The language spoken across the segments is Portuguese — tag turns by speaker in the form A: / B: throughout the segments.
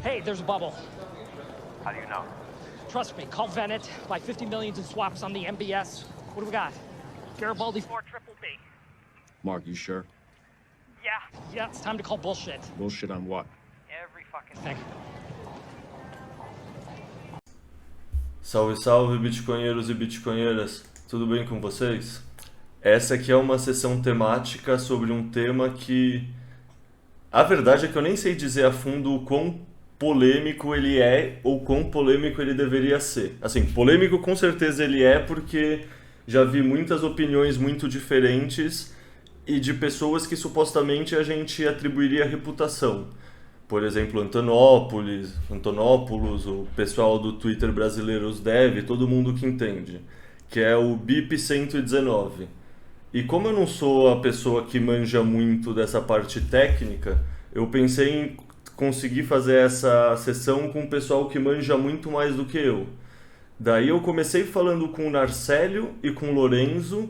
A: Hey, there's a bubble.
B: How do you know?
A: Trust me, call Venet. Buy 50 million in swaps on the MBS. What do we got? Garibaldi 4 triple B.
C: Mark, you sure?
A: Yeah, it's time to call bullshit.
C: Bullshit on what?
A: Every fucking thing.
D: Salve, salve, bitcoinheiros e bitcoinheiras! Tudo bem com vocês? Essa aqui é uma sessão temática sobre um tema que... A verdade é que eu nem sei dizer a fundo o quão polêmico ele é ou quão polêmico ele deveria ser. Assim, polêmico com certeza ele é porque já vi muitas opiniões muito diferentes e de pessoas que supostamente a gente atribuiria reputação. Por exemplo, Antonopoulos, o pessoal do Twitter brasileiro, os dev, todo mundo que entende, que é o BIP 119. E como eu não sou a pessoa que manja muito dessa parte técnica, eu pensei em conseguir fazer essa sessão com o pessoal que manja muito mais do que eu. Daí eu comecei falando com o Narcélio e com o Lorenzo,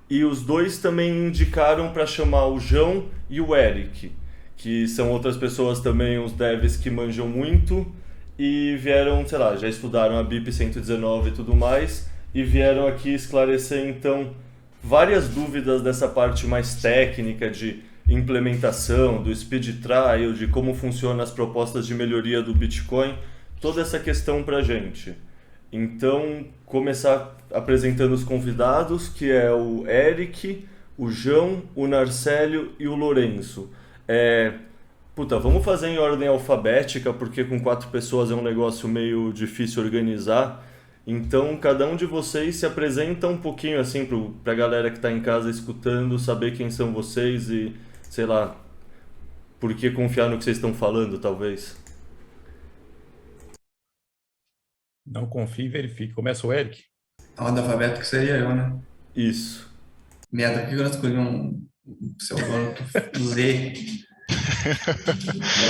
D: e os dois também indicaram para chamar o João e o Eric, que são outras pessoas também, os devs que manjam muito, e vieram, sei lá, já estudaram a BIP 119 e tudo mais, e vieram aqui esclarecer então várias dúvidas dessa parte mais técnica de implementação, do speed trial, de como funcionam as propostas de melhoria do Bitcoin, toda essa questão pra gente. Então, começar apresentando os convidados, que é o Eric, o João, o Narcélio e o Lourenço. Vamos fazer em ordem alfabética, porque com 4 pessoas é um negócio meio difícil organizar. Então, cada um de vocês se apresenta um pouquinho assim pra galera que tá em casa escutando, saber quem são vocês e, sei lá, por que confiar no que vocês estão falando, talvez.
E: Não confie e verifique. Começa o Eric.
F: A ordem alfabética seria eu, né?
D: Isso.
F: Merda, por que eu não escolhi um pseudônimo Z?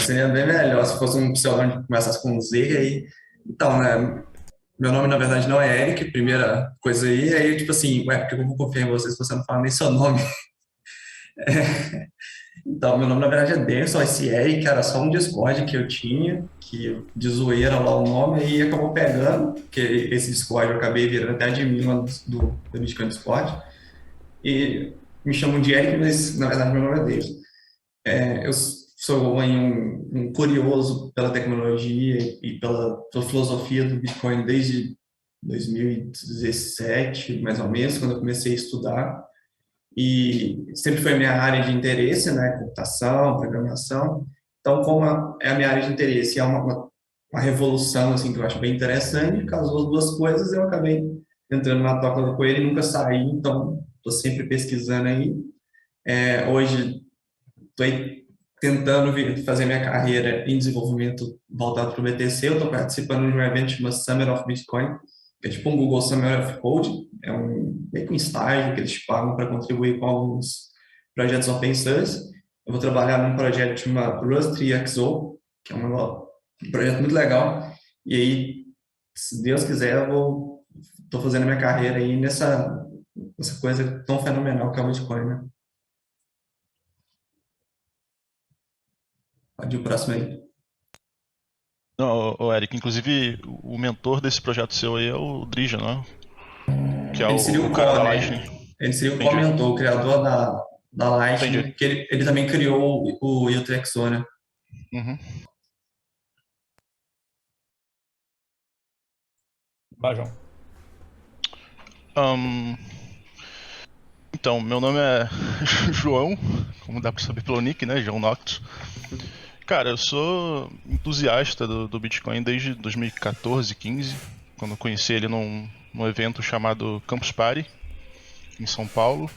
F: Seria bem melhor se fosse um pseudônimo que começasse com Z aí. Então, né? Meu nome, na verdade, não é Eric, primeira coisa aí tipo assim, por que eu vou confiar em você se você não fala nem seu nome? Então, meu nome, na verdade, é Denson, esse Eric era só um Discord que eu tinha, que de zoeira lá o nome, aí acabou pegando, porque esse Discord eu acabei virando até admin lá do Bitcoin Discord, e me chamam de Eric, mas, na verdade, meu nome é Denson. Eu sou um curioso pela tecnologia e pela filosofia do Bitcoin desde 2017, mais ou menos, quando eu comecei a estudar. E sempre foi a minha área de interesse, né? Computação, programação. Então, como é a minha área de interesse, é uma revolução assim, que eu acho bem interessante, casou as duas coisas, eu acabei entrando na toca do coelho e nunca saí, então estou sempre pesquisando aí. Hoje estou tentando fazer minha carreira em desenvolvimento voltado para o BTC. Eu estou participando de um evento chamado Summer of Bitcoin, que é tipo um Google Summer of Code, é meio que um estágio que eles te pagam para contribuir com alguns projetos open source. Eu vou trabalhar num projeto chamado Rust3xO, que é um projeto muito legal, e aí, se Deus quiser, eu estou fazendo minha carreira aí nessa coisa tão fenomenal que é o Bitcoin, né? Pode ir o próximo aí.
G: Não, Eric, inclusive o mentor desse projeto seu aí é o Drija, não é? Que é
F: Ele seria
G: o cara da
F: né?
G: Lightning.
F: Ele seria o
G: Entendi.
F: co-mentor, o criador da Lightning,
G: Entendi.
F: que ele também criou o Utrechtso, né?
G: Uhum.
E: Vai, João.
G: Então, meu nome é João, como dá pra saber pelo nick, né? João Noctis. Cara, eu sou entusiasta do Bitcoin desde 2014, 15, quando eu conheci ele num evento chamado Campus Party, em São Paulo.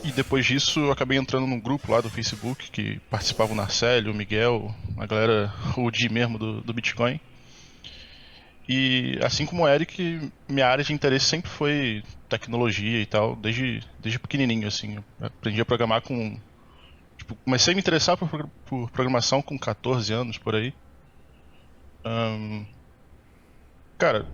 G: E depois disso eu acabei entrando num grupo lá do Facebook que participava o Narcélio, o Miguel, a galera OG mesmo do Bitcoin. E assim como o Eric, minha área de interesse sempre foi tecnologia e tal, desde pequenininho, assim. Eu aprendi a programar com... Tipo, comecei a me interessar por programação com 14 anos, por aí. Cara,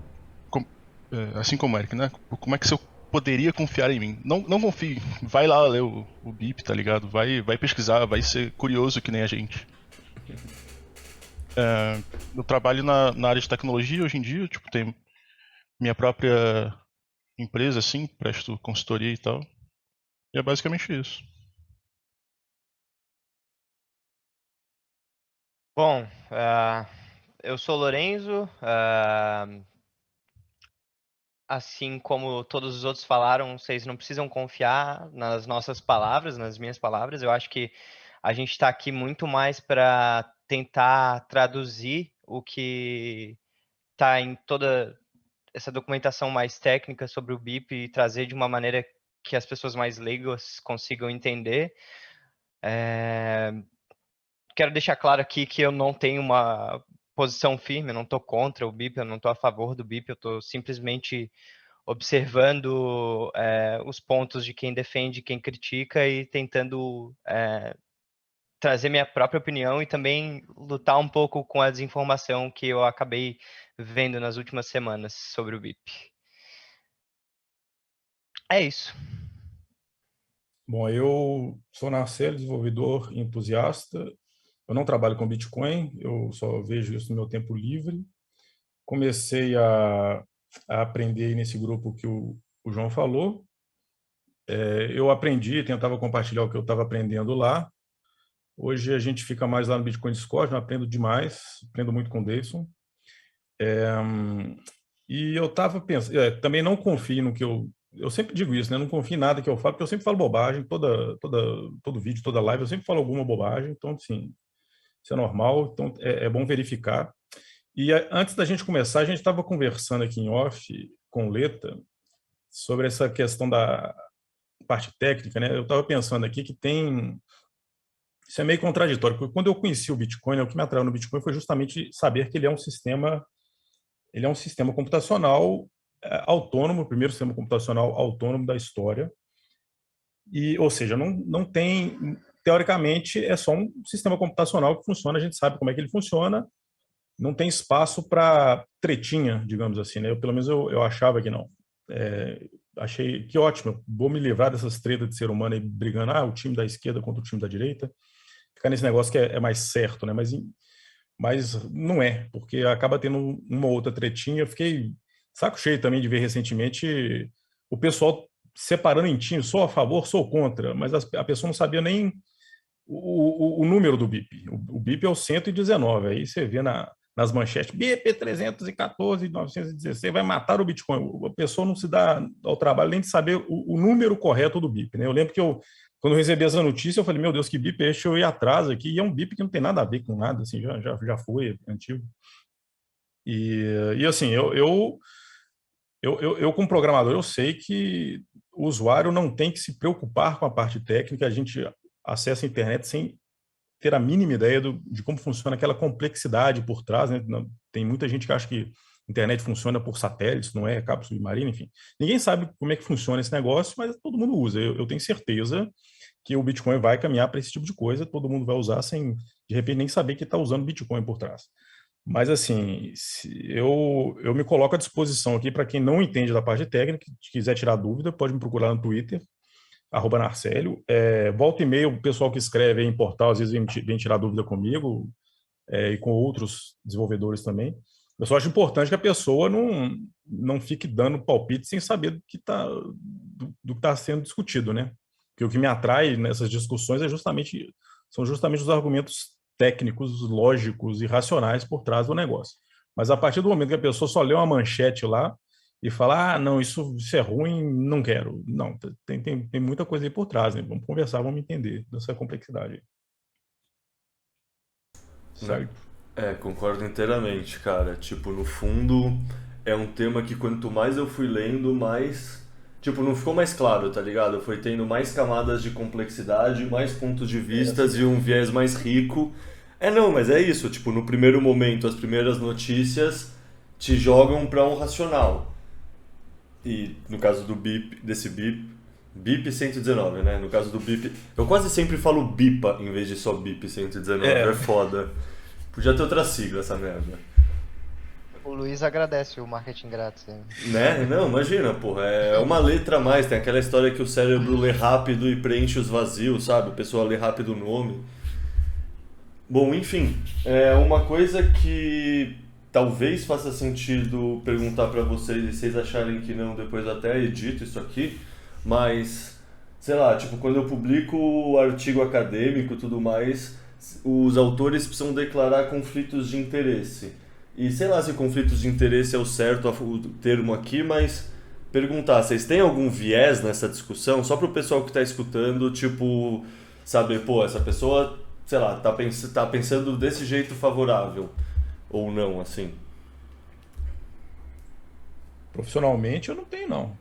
G: assim como o Eric, né? Como é que poderia confiar em mim. Não confie. Vai lá ler o BIP, tá ligado? Vai pesquisar, vai ser curioso que nem a gente. Eu trabalho na área de tecnologia hoje em dia, tipo, tenho minha própria empresa, assim, presto consultoria e tal. E é basicamente isso.
H: Bom, eu sou o Lorenzo. Assim como todos os outros falaram, vocês não precisam confiar nas nossas palavras, nas minhas palavras. Eu acho que a gente está aqui muito mais para tentar traduzir o que está em toda essa documentação mais técnica sobre o BIP e trazer de uma maneira que as pessoas mais leigas consigam entender. Quero deixar claro aqui que eu não tenho uma posição firme, eu não estou contra o BIP, eu não estou a favor do BIP, eu estou simplesmente observando os pontos de quem defende, quem critica e tentando trazer minha própria opinião e também lutar um pouco com a desinformação que eu acabei vendo nas últimas semanas sobre o BIP. É isso.
E: Bom, eu sou Narcélio, desenvolvedor e entusiasta. Eu não trabalho com Bitcoin, eu só vejo isso no meu tempo livre. Comecei a aprender nesse grupo que o João falou. Eu aprendi, tentava compartilhar o que eu estava aprendendo lá. Hoje a gente fica mais lá no Bitcoin Discord, eu aprendo demais, aprendo muito com o Davidson. E eu estava pensando, também não confio no que eu sempre digo isso, né? Não confio em nada que eu falo, porque eu sempre falo bobagem, todo vídeo, toda live, eu sempre falo alguma bobagem, então, assim, isso é normal, então é bom verificar. E antes da gente começar, a gente estava conversando aqui em off com o Leta sobre essa questão da parte técnica, né? Eu estava pensando aqui que isso é meio contraditório, porque quando eu conheci o Bitcoin, né, o que me atraiu no Bitcoin foi justamente saber que ele é um sistema computacional autônomo, o primeiro sistema computacional autônomo da história. Ou seja, não tem, teoricamente, é só um sistema computacional que funciona, a gente sabe como é que ele funciona, não tem espaço para tretinha, digamos assim, né? Pelo menos eu achava que não. Achei que ótimo, vou me livrar dessas tretas de ser humano aí brigando, o time da esquerda contra o time da direita, ficar nesse negócio que é mais certo, né? Mas não é, porque acaba tendo uma outra tretinha. Eu fiquei saco cheio também de ver recentemente o pessoal separando em time, sou a favor, sou contra, mas a pessoa não sabia nem o número do BIP. O BIP é o 119, aí você vê nas manchetes, BIP 314, 916, vai matar o Bitcoin. A pessoa não se dá ao trabalho nem de saber o número correto do BIP, né? Eu lembro que quando eu recebi essa notícia, eu falei, meu Deus, que BIP é esse? Eu ia atrás aqui, e é um BIP que não tem nada a ver com nada, assim, já foi antigo. E assim, eu como programador, eu sei que o usuário não tem que se preocupar com a parte técnica, a gente acessa a internet sem ter a mínima ideia de como funciona aquela complexidade por trás, né? Tem muita gente que acha que a internet funciona por satélites, não é cabo submarino, enfim. Ninguém sabe como é que funciona esse negócio, mas todo mundo usa. Eu tenho certeza que o Bitcoin vai caminhar para esse tipo de coisa, todo mundo vai usar sem, de repente, nem saber que está usando Bitcoin por trás. Mas, assim, eu me coloco à disposição aqui para quem não entende da parte técnica, que quiser tirar dúvida, pode me procurar no Twitter, @Narcélio. Volta e meia, o pessoal que escreve aí em portal, às vezes vem tirar dúvida comigo e com outros desenvolvedores também. Eu só acho importante que a pessoa não fique dando palpite sem saber do que está sendo discutido, né? Porque o que me atrai nessas discussões são justamente os argumentos técnicos, lógicos e racionais por trás do negócio. Mas a partir do momento que a pessoa só lê uma manchete lá e fala, não, isso é ruim, não quero. Não, tem muita coisa aí por trás, né? Vamos conversar, vamos entender dessa complexidade. Certo?
D: Concordo inteiramente, cara. Tipo, no fundo, é um tema que quanto mais eu fui lendo, mais... Tipo, não ficou mais claro, tá ligado? Foi tendo mais camadas de complexidade, mais pontos de vistas e um viés mais rico. Não, mas é isso. Tipo, no primeiro momento, as primeiras notícias te jogam pra um racional. E no caso do desse BIP 119, né? No caso do BIP... Eu quase sempre falo BIPA em vez de só BIP 119. É foda. Podia ter outra sigla essa merda.
H: O Luiz agradece o marketing grátis.
D: Né? Não, imagina, porra, é uma letra a mais, tem aquela história que o cérebro lê rápido e preenche os vazios, sabe? A pessoa lê rápido o nome. Bom, enfim, é uma coisa que talvez faça sentido perguntar pra vocês, e vocês acharem que não, depois até edito isso aqui, mas, sei lá, tipo, quando eu publico o artigo acadêmico e tudo mais, os autores precisam declarar conflitos de interesse. E sei lá se conflitos de interesse é o certo o termo aqui, mas perguntar, vocês têm algum viés nessa discussão? Só pro pessoal que tá escutando, tipo, saber, pô, essa pessoa, sei lá, tá pensando desse jeito favorável, ou não, assim.
E: Profissionalmente eu não tenho, não.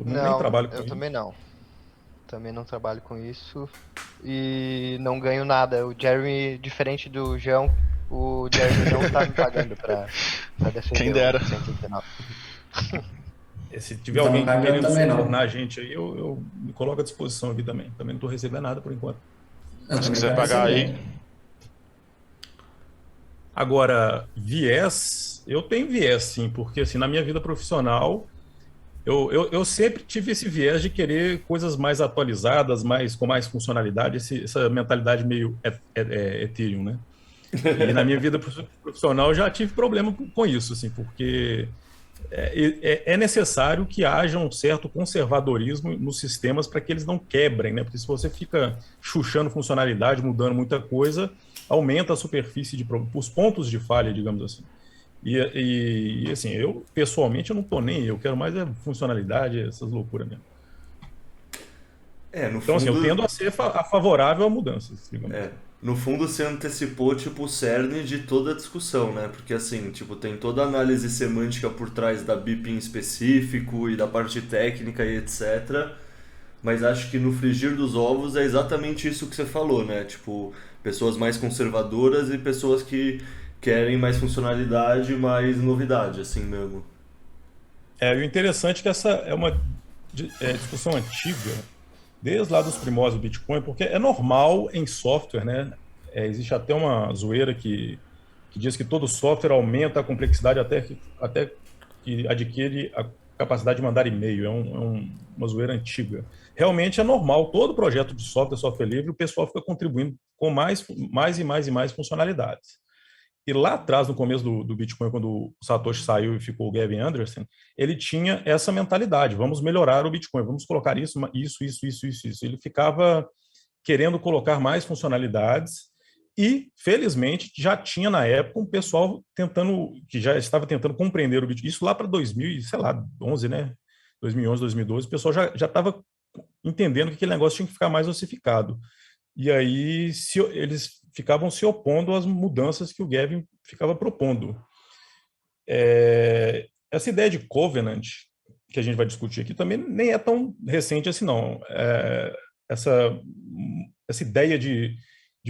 E: Nem
H: Não,
E: trabalho com
H: eu
E: isso.
H: também não. Também não trabalho com isso e não ganho nada. O Jeremy, diferente do João, o Jeremy não tá me pagando pra defender
G: Quem dera.
H: o 119.
E: Se tiver
F: Então,
E: alguém
F: pra mim, eu
E: querendo
F: também não.
E: subornar a gente aí, eu me coloco à disposição aqui também. Também não tô recebendo nada por enquanto.
F: Eu
G: Se
F: também
G: quiser
F: quero
G: pagar
F: receber.
G: aí,
E: Agora, viés, eu tenho viés sim, porque assim, na minha vida profissional, eu sempre tive esse viés de querer coisas mais atualizadas, com mais funcionalidade, essa mentalidade meio Ethereum, né? E na minha vida profissional eu já tive problema com isso, assim, porque é necessário que haja um certo conservadorismo nos sistemas para que eles não quebrem, né? Porque se você fica chuchando funcionalidade, mudando muita coisa, aumenta a superfície os pontos de falha, digamos assim. E assim, eu pessoalmente eu não tô nem, eu quero mais funcionalidade, essas loucuras mesmo.
D: No
E: Então assim, eu
D: fundo,
E: tendo a ser favorável a mudanças, digamos.
D: no fundo você antecipou, tipo, o cerne de toda a discussão, né? Porque assim, tipo, tem toda a análise semântica por trás da BIP em específico e da parte técnica e etc. Mas acho que no frigir dos ovos é exatamente isso que você falou, né? Tipo, pessoas mais conservadoras e pessoas que querem mais funcionalidade, mais novidade, assim mesmo.
E: O interessante é que essa é uma discussão antiga, desde lá dos primórdios do Bitcoin, porque é normal em software, né? Existe até uma zoeira que diz que todo software aumenta a complexidade até que adquire a capacidade de mandar e-mail. Uma zoeira antiga. Realmente é normal, todo projeto de software livre, o pessoal fica contribuindo com mais e mais funcionalidades. E lá atrás, no começo do Bitcoin, quando o Satoshi saiu e ficou o Gavin Anderson, ele tinha essa mentalidade: vamos melhorar o Bitcoin, vamos colocar isso. Ele ficava querendo colocar mais funcionalidades e, felizmente, já tinha na época um pessoal que já estava tentando compreender o Bitcoin. Isso lá para 2011, né? 2011, 2012, o pessoal já estava entendendo que aquele negócio tinha que ficar mais ossificado. E aí eles ficavam se opondo às mudanças que o Gavin ficava propondo. Essa ideia de Covenant, que a gente vai discutir aqui, também nem é tão recente assim, não. Essa ideia de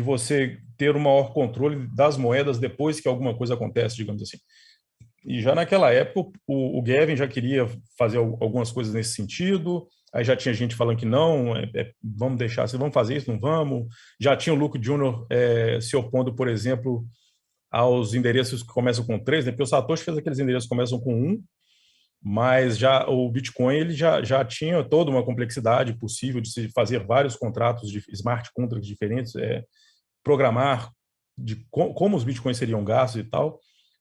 E: você ter um maior controle das moedas depois que alguma coisa acontece, digamos assim. E já naquela época, o Gavin já queria fazer algumas coisas nesse sentido. Aí já tinha gente falando que não, vamos deixar, vamos fazer isso, não vamos. Já tinha o Luke Jr. Se opondo, por exemplo, aos endereços que começam com 3, né? Porque o Satoshi fez aqueles endereços que começam com 1, mas já o Bitcoin ele já tinha toda uma complexidade possível de se fazer vários contratos de smart contracts diferentes, programar como os Bitcoins seriam gastos e tal.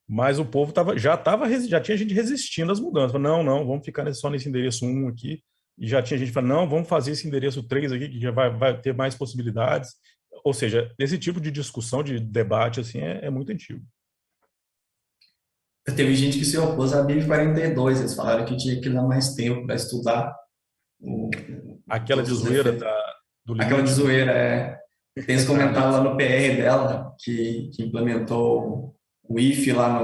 E: Mas o povo já tinha gente resistindo às mudanças. Não, vamos ficar só nesse endereço 1 aqui. E já tinha gente falando, não, vamos fazer esse endereço 3 aqui, que já vai ter mais possibilidades. Ou seja, esse tipo de discussão, de debate, assim, é muito antigo.
F: Teve gente que se opôs à BIP 42, eles falaram que tinha que dar mais tempo para estudar.
E: Aquela de zoeira do limite.
F: Aquela de zoeira, Tem esse comentário lá no PR dela, que implementou o if lá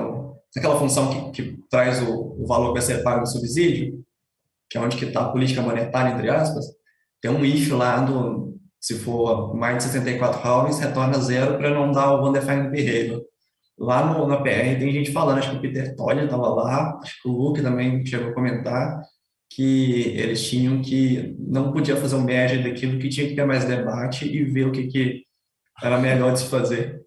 F: naquela função que traz o valor que vai ser pago no subsídio, que é onde que está a política monetária, entre aspas. Tem um if lá, se for mais de 64 halvings, retorna 0 para não dar o undefined behavior. Lá no PR tem gente falando, acho que o Peter Todd estava lá, acho que o Luke também chegou a comentar, que eles tinham que não podia fazer um merge daquilo, que tinha que ter mais debate e ver o que era melhor de se fazer.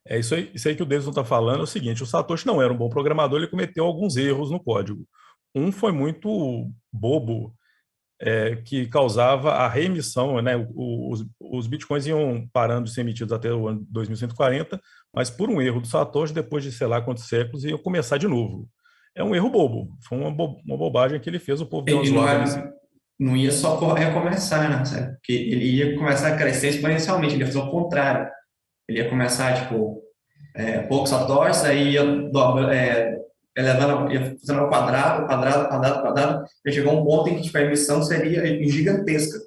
E: Isso aí que o Davidson está falando é o seguinte: o Satoshi não era um bom programador, ele cometeu alguns erros no código. Um foi muito bobo, que causava a reemissão, né? Os bitcoins iam parando de ser emitidos até o ano 2140, mas por um erro do Satoshi, depois de sei lá quantos séculos, iam começar de novo. É um erro bobo, foi uma bobagem que ele fez, o povo deu uma
F: Ele não,
E: zoada nesse.
F: não ia só recomeçar, né? Sabe? Porque ele ia começar a crescer exponencialmente, ele ia fazer o contrário. Ele ia começar, tipo, poucos satoshis, aí ia elevando, ia fazendo ao quadrado, quadrado, quadrado, quadrado, e chegou um ponto em que tipo, a emissão seria gigantesca.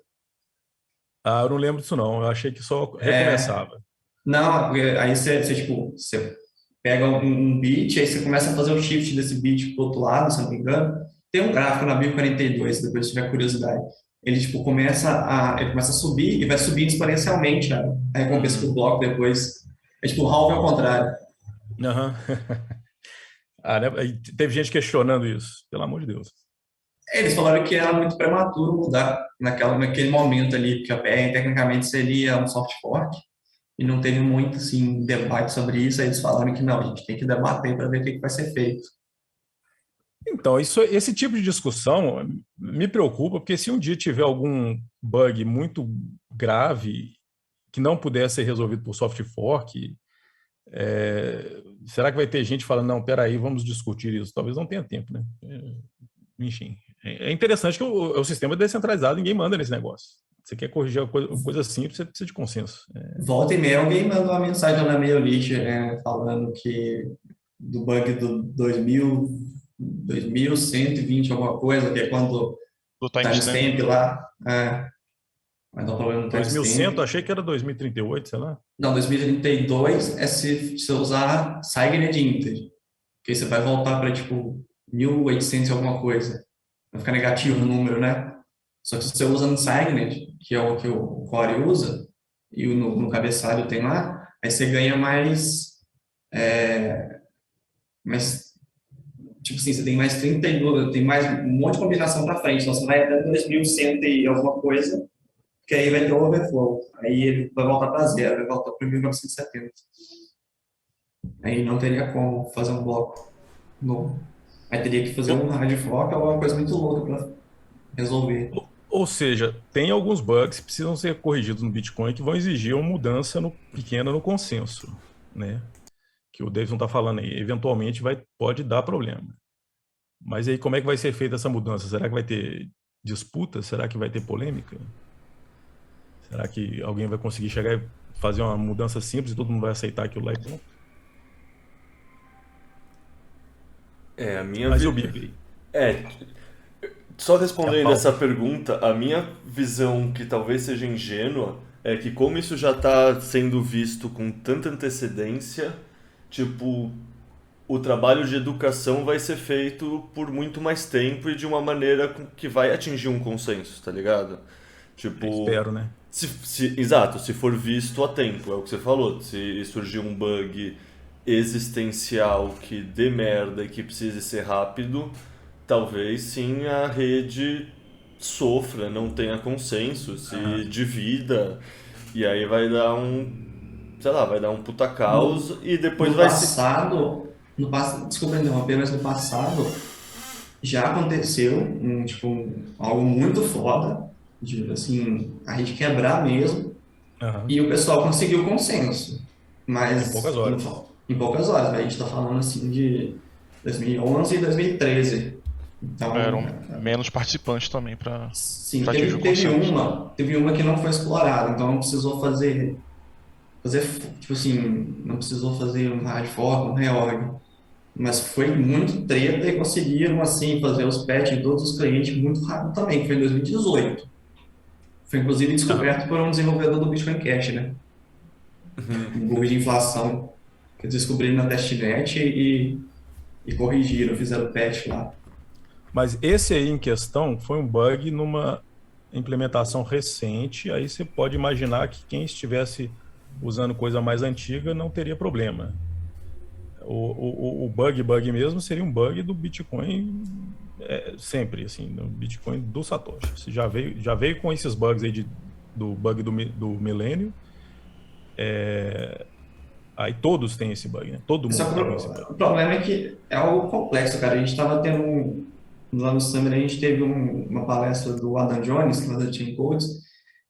E: Ah, eu não lembro disso não, eu achei que só recomeçava.
F: Não, porque aí você pega um bit, aí você começa a fazer o shift desse bit para o outro lado, se não me engano. Tem um gráfico na 1042, depois se tiver curiosidade. Ele tipo, começa a subir e vai subindo exponencialmente a recompensa do bloco depois. É tipo o halving ao contrário.
E: Aham. Né? Teve gente questionando isso, pelo amor de Deus.
F: Eles falaram que era muito prematuro mudar naquele momento ali, porque a PR tecnicamente seria um soft fork, e não teve muito assim, debate sobre isso. Aí eles falaram que não, a gente tem que debater para ver o que vai ser feito.
E: Então, esse tipo de discussão me preocupa, porque se um dia tiver algum bug muito grave que não puder ser resolvido por soft fork, será que vai ter gente falando, não, peraí, vamos discutir isso? Talvez não tenha tempo, né? Enfim, é interessante que o sistema é descentralizado, ninguém manda nesse negócio. Você quer corrigir coisa simples, você precisa de consenso.
F: Volta e meia, alguém mandou uma mensagem na MailList falando que do bug do 2120 alguma coisa, que é quando
G: Do
F: timestamp lá. Mas dá um problema no timestamp.
E: 2100, achei que era 2038, sei lá.
F: Não, 2032 é se você usar Signed Integer, que aí você vai voltar para tipo 1800 e alguma coisa. Vai ficar negativo o número, né? Só que se você usa Unsigned, que é o que o Core usa, e no cabeçalho tem lá, aí você ganha mais tipo assim, você tem mais 32, tem mais um monte de combinação para frente, então você vai até 2100 e alguma coisa, que aí vai ter o overflow, aí ele vai voltar para zero, vai voltar para 1970. Aí não teria como fazer um bloco novo. Aí teria que fazer um hard fork, ou uma coisa muito louca para resolver.
E: Ou seja, tem alguns bugs que precisam ser corrigidos no Bitcoin que vão exigir uma mudança pequena no consenso, né? Que o Davidson está falando aí. Eventualmente pode dar problema. Mas aí como é que vai ser feita essa mudança? Será que vai ter disputa? Será que vai ter polêmica? Será que alguém vai conseguir chegar e fazer uma mudança simples e todo mundo vai aceitar aquilo lá e pronto?
D: A minha
E: Mas e o BIP?
D: Só respondendo essa pergunta, a minha visão, que talvez seja ingênua, é que como isso já está sendo visto com tanta antecedência, tipo, o trabalho de educação vai ser feito por muito mais tempo e de uma maneira que vai atingir um consenso, tá ligado? Tipo,
E: espero, né?
D: Exato, se for visto a tempo, é o que você falou. Se surgir um bug existencial que dê merda e que precise ser rápido, talvez sim a rede sofra, não tenha consenso, se divida, e aí vai dar vai dar um puta caos e depois vai
F: desculpa interromper, mas no passado já aconteceu algo muito foda, de assim, a gente quebrar mesmo, e o pessoal conseguiu consenso, mas
E: em poucas horas.
F: Em poucas horas, a gente está falando assim de 2011 e 2013. Então,
G: eram menos participantes também para
F: atingir o consenso. Teve uma que não foi explorada, então não precisou fazer tipo assim, não precisou fazer um hard fork, um reorg, mas foi muito treta e conseguiram assim fazer os patches em todos os clientes muito rápido também, que foi em 2018. Foi inclusive descoberto por um desenvolvedor do Bitcoin Cash, né? Um bug de inflação que descobriram na testnet e corrigiram, fizeram patch lá.
E: Mas esse aí em questão foi um bug numa implementação recente, aí você pode imaginar que quem estivesse usando coisa mais antiga não teria problema. O bug mesmo seria um bug do Bitcoin sempre, assim, no Bitcoin do Satoshi. Você já veio com esses bugs aí do bug do milênio. Aí todos têm esse bug, né? Todo
F: Só
E: mundo
F: que
E: tá com esse bug.
F: o problema é que é algo complexo, cara. A gente estava tendo lá no Summer, a gente teve uma palestra do Adam Jones, lá da Team Codes.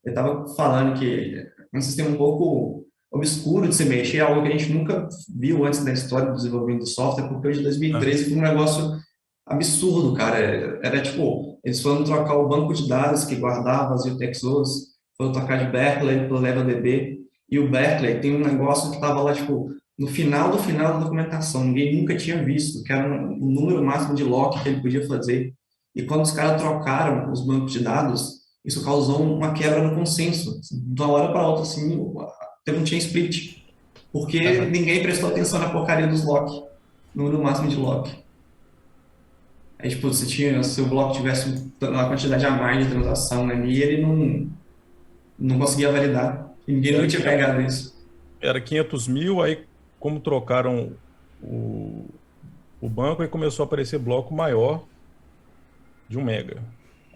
F: Ele estava falando que é um sistema um pouco obscuro de se mexer, algo que a gente nunca viu antes na história do desenvolvimento do software, porque hoje, em 2013, foi um negócio absurdo, cara. Era tipo, eles foram trocar o banco de dados que guardava as UTXOs, foram trocar de Berkeley para o LevelDB, e o Berkeley tem um negócio que estava lá, tipo, no final do final da documentação, ninguém nunca tinha visto, que era um número máximo de lock que ele podia fazer. E quando os caras trocaram os bancos de dados, isso causou uma quebra no consenso. De uma hora para outra, assim, teve um chain split, porque ninguém prestou atenção na porcaria dos lock, número máximo de lock. Aí, tipo, se o bloco tivesse uma quantidade a mais de transação ali, ele não conseguia validar. E ninguém nunca tinha pegado isso.
E: Era 500 mil, aí como trocaram o banco, aí começou a aparecer bloco maior de 1 mega.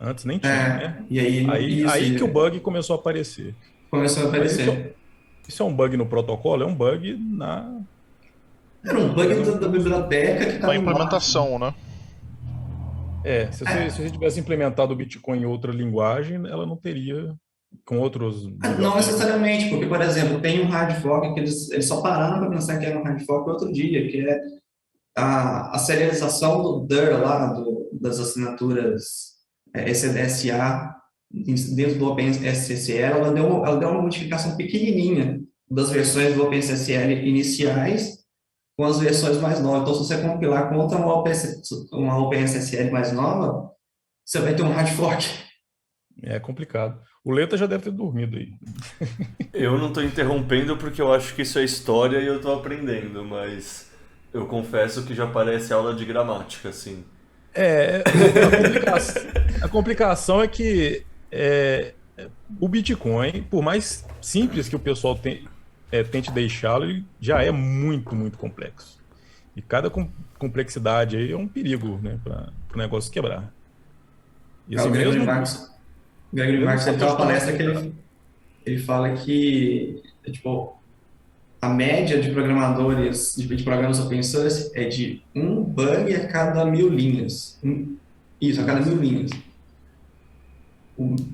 E: Antes nem tinha, né?
F: E aí,
E: Aí que o bug começou a aparecer.
F: Começou a
E: Mas
F: aparecer.
E: isso é um bug no protocolo? É um bug na...
F: Era um bug da biblioteca que
G: Na
F: estava
G: implementação, né?
E: Se você tivesse implementado o Bitcoin em outra linguagem, ela não teria com outros...
F: Não necessariamente, porque, por exemplo, tem um hard fork que eles só pararam para pensar que era um hard fork outro dia, que é a serialização do DIR lá, das assinaturas SDSA dentro do OpenSSL, ela deu uma modificação pequenininha das versões do OpenSSL iniciais com as versões mais novas. Então, se você compilar contra uma OpenSSL mais nova, você vai ter um hard fork.
E: É complicado. O Leta já deve ter dormido aí.
D: Eu não tô interrompendo porque eu acho que isso é história e eu tô aprendendo, mas eu confesso que já parece aula de gramática, assim.
E: A complicação é que o Bitcoin, por mais simples que o pessoal tente deixá-lo, ele já é muito, muito complexo. E cada complexidade aí é um perigo, né, para o negócio quebrar. E assim,
F: O Gregory Marx ele tem uma palestra que ele fala que tipo, a média de programadores de programas open source é de um bug a cada 1000 linhas. Isso, a cada 1000 linhas.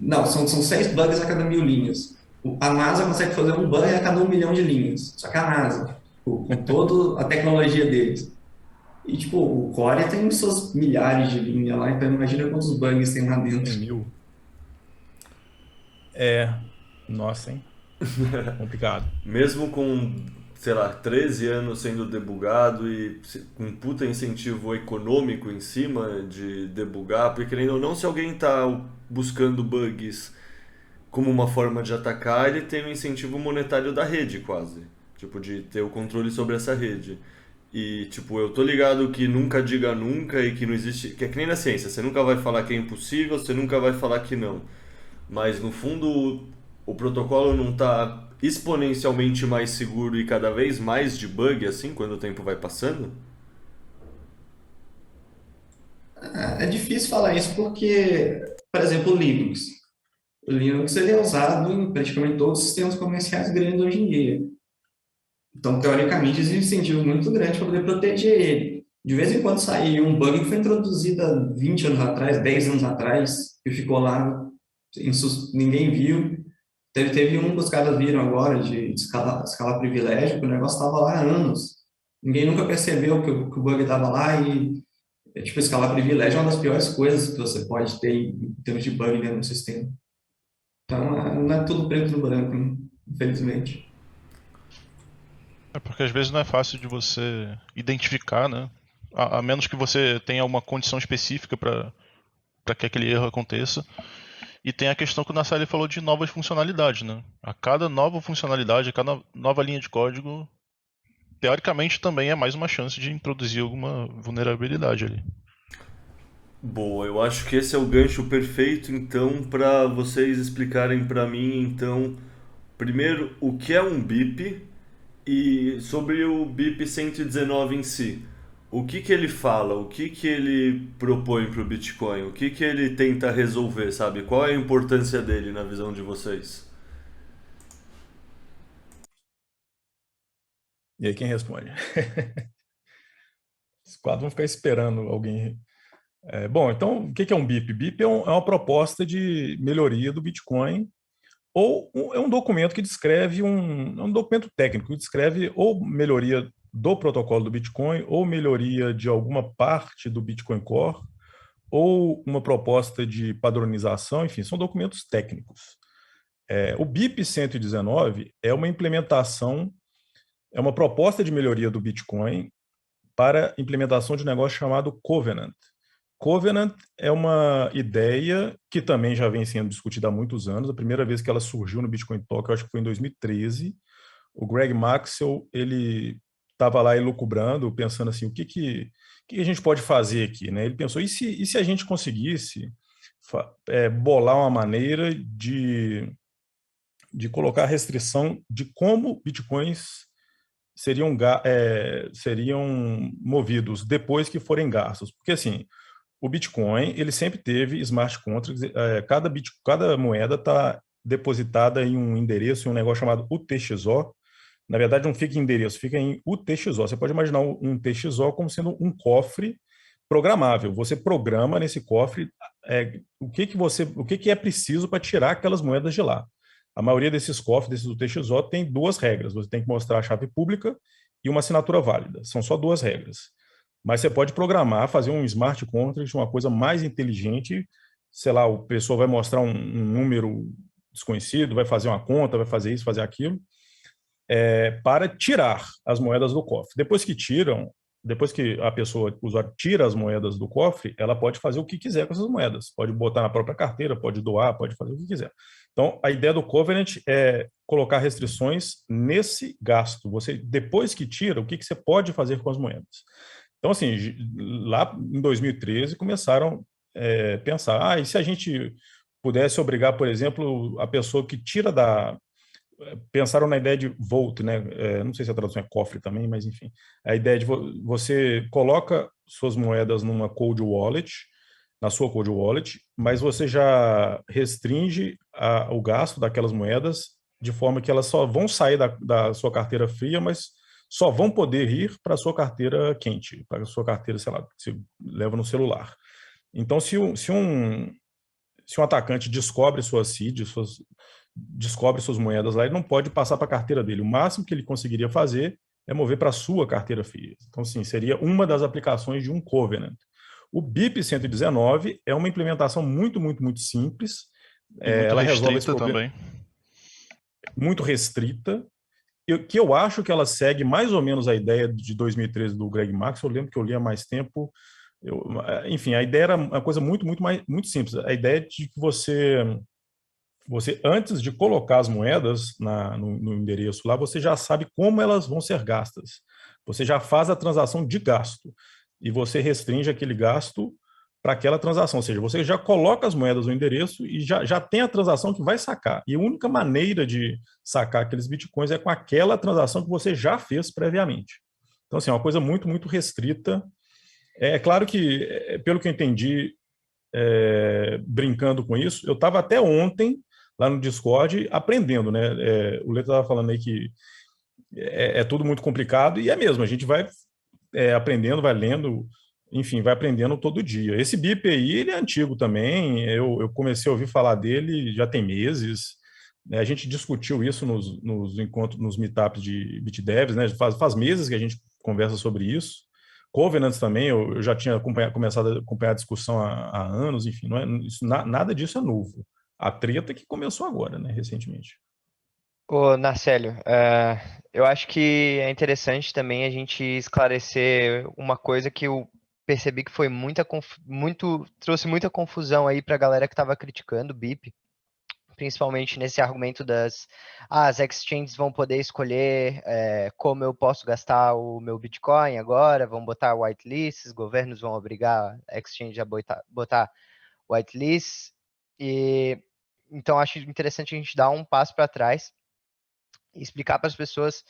F: Não, são 6 bugs a cada 1000 linhas. A NASA consegue fazer um bug a cada 1 milhão de linhas. Só que a NASA, com toda a tecnologia deles. E, tipo, o Core tem suas milhares de linhas lá, então imagina quantos bugs tem lá dentro.
E: Tem 1000. Nossa, hein? Complicado.
D: Mesmo com, sei lá, 13 anos sendo debugado e com um puta incentivo econômico em cima de debugar, porque querendo ou não, se alguém tá buscando bugs como uma forma de atacar, ele tem um incentivo monetário da rede quase, tipo, de ter o controle sobre essa rede. E, tipo, eu tô ligado que nunca diga nunca e que não existe, que é que nem na ciência, você nunca vai falar que é impossível, você nunca vai falar que não. Mas, no fundo, o protocolo não tá exponencialmente mais seguro e cada vez mais de bug, assim, quando o tempo vai passando?
F: É difícil falar isso porque, por exemplo, o Linux. O Linux ele é usado em praticamente todos os sistemas comerciais grandes hoje em dia. Então, teoricamente, existe um incentivo muito grande para poder proteger ele. De vez em quando sai um bug que foi introduzido há 20 anos atrás, 10 anos atrás, que ficou lá, ninguém viu. Teve um que os caras viram agora, de escalar privilégio, que o negócio estava lá há anos. Ninguém nunca percebeu que o bug estava lá e, tipo, escalar privilégio é uma das piores coisas que você pode ter em termos de bug dentro do sistema. Então, não é tudo preto no branco, né? Infelizmente.
G: É porque às vezes não é fácil de você identificar, né? A menos que você tenha uma condição específica para que aquele erro aconteça. E tem a questão que o Nassali falou de novas funcionalidades, né? A cada nova funcionalidade, a cada nova linha de código, teoricamente também é mais uma chance de introduzir alguma vulnerabilidade ali.
D: Boa, eu acho que esse é o gancho perfeito, então, para vocês explicarem para mim, então, primeiro, o que é um BIP e sobre o BIP 119 em si. O que ele fala, o que ele propõe para o Bitcoin, o que ele tenta resolver, sabe? Qual é a importância dele na visão de vocês?
E: E aí quem responde? Os quatro vão ficar esperando alguém. Bom, então, o que é um BIP? BIP é uma proposta de melhoria do Bitcoin, ou é um documento que descreve é um documento técnico que descreve ou melhoria do protocolo do Bitcoin, ou melhoria de alguma parte do Bitcoin Core, ou uma proposta de padronização, enfim, são documentos técnicos. O BIP 119 é uma implementação, é uma proposta de melhoria do Bitcoin para implementação de um negócio chamado Covenant. Covenant é uma ideia que também já vem sendo discutida há muitos anos. A primeira vez que ela surgiu no Bitcoin Talk, eu acho que foi em 2013. O Greg Maxwell, ele estava lá elucubrando, pensando assim, o que a gente pode fazer aqui, né? Ele pensou, e se a gente conseguisse bolar uma maneira de colocar restrição de como bitcoins seriam movidos depois que forem gastos? Porque, assim, o Bitcoin, ele sempre teve smart contracts, cada moeda está depositada em um endereço, em um negócio chamado UTXO. Na verdade, não fica em endereço, fica em UTXO. Você pode imaginar um TXO como sendo um cofre programável. Você programa nesse cofre o que é preciso para tirar aquelas moedas de lá. A maioria desses cofres, desses UTXO, tem duas regras. Você tem que mostrar a chave pública e uma assinatura válida. São só duas regras. Mas você pode programar, fazer um smart contract, uma coisa mais inteligente. Sei lá, o pessoa vai mostrar um número desconhecido, vai fazer uma conta, vai fazer isso, fazer aquilo, para tirar as moedas do cofre. Depois que a pessoa, o usuário, tira as moedas do cofre, ela pode fazer o que quiser com essas moedas. Pode botar na própria carteira, pode doar, pode fazer o que quiser. Então, a ideia do Covenant é colocar restrições nesse gasto. Depois que tira, o que você pode fazer com as moedas? Então, assim, lá em 2013, começaram a pensar, e se a gente pudesse obrigar, por exemplo, a pessoa que tira pensaram na ideia de Vault, né? Não sei se a tradução é cofre também, mas enfim. A ideia de você coloca suas moedas numa cold wallet, na sua cold wallet, mas você já restringe o gasto daquelas moedas de forma que elas só vão sair da sua carteira fria, mas só vão poder ir para a sua carteira quente, para a sua carteira, sei lá, que você leva no celular. Então, se um atacante descobre sua seed, descobre suas moedas lá, ele não pode passar para a carteira dele. O máximo que ele conseguiria fazer é mover para a sua carteira fria. Então, sim, seria uma das aplicações de um Covenant. O BIP 119 é uma implementação muito, muito, muito simples. Ela resolve esse problema.
G: Também.
E: Muito restrita. Que eu acho que ela segue mais ou menos a ideia de 2013 do Greg Maxwell. Eu lembro que eu li há mais tempo. Enfim, a ideia era uma coisa muito, muito, muito simples. A ideia de que você, antes de colocar as moedas no endereço lá, você já sabe como elas vão ser gastas. Você já faz a transação de gasto e você restringe aquele gasto para aquela transação. Ou seja, você já coloca as moedas no endereço e já tem a transação que vai sacar. E a única maneira de sacar aqueles bitcoins é com aquela transação que você já fez previamente. Então, assim, é uma coisa muito, muito restrita. É claro que, pelo que eu entendi, brincando com isso, eu estava até ontem lá no Discord aprendendo, né? O Leto estava falando aí que é tudo muito complicado, e é mesmo, a gente vai aprendendo, vai lendo, enfim, vai aprendendo todo dia. Esse BIP aí, ele é antigo também, eu comecei a ouvir falar dele já tem meses, né? A gente discutiu isso nos encontros, nos meetups de BitDevs, né? Faz meses que a gente conversa sobre isso. Covenants também, eu já tinha começado a acompanhar a discussão há anos, enfim, nada disso é novo. A treta que começou agora, né, recentemente.
H: Ô, Narcélio, eu acho que é interessante também a gente esclarecer uma coisa que eu percebi que foi trouxe muita confusão aí para a galera que estava criticando o BIP, principalmente nesse argumento as exchanges vão poder escolher como eu posso gastar o meu Bitcoin agora, vão botar whitelists, governos vão obrigar a exchange a botar whitelists, e então acho interessante a gente dar um passo para trás e explicar para as pessoas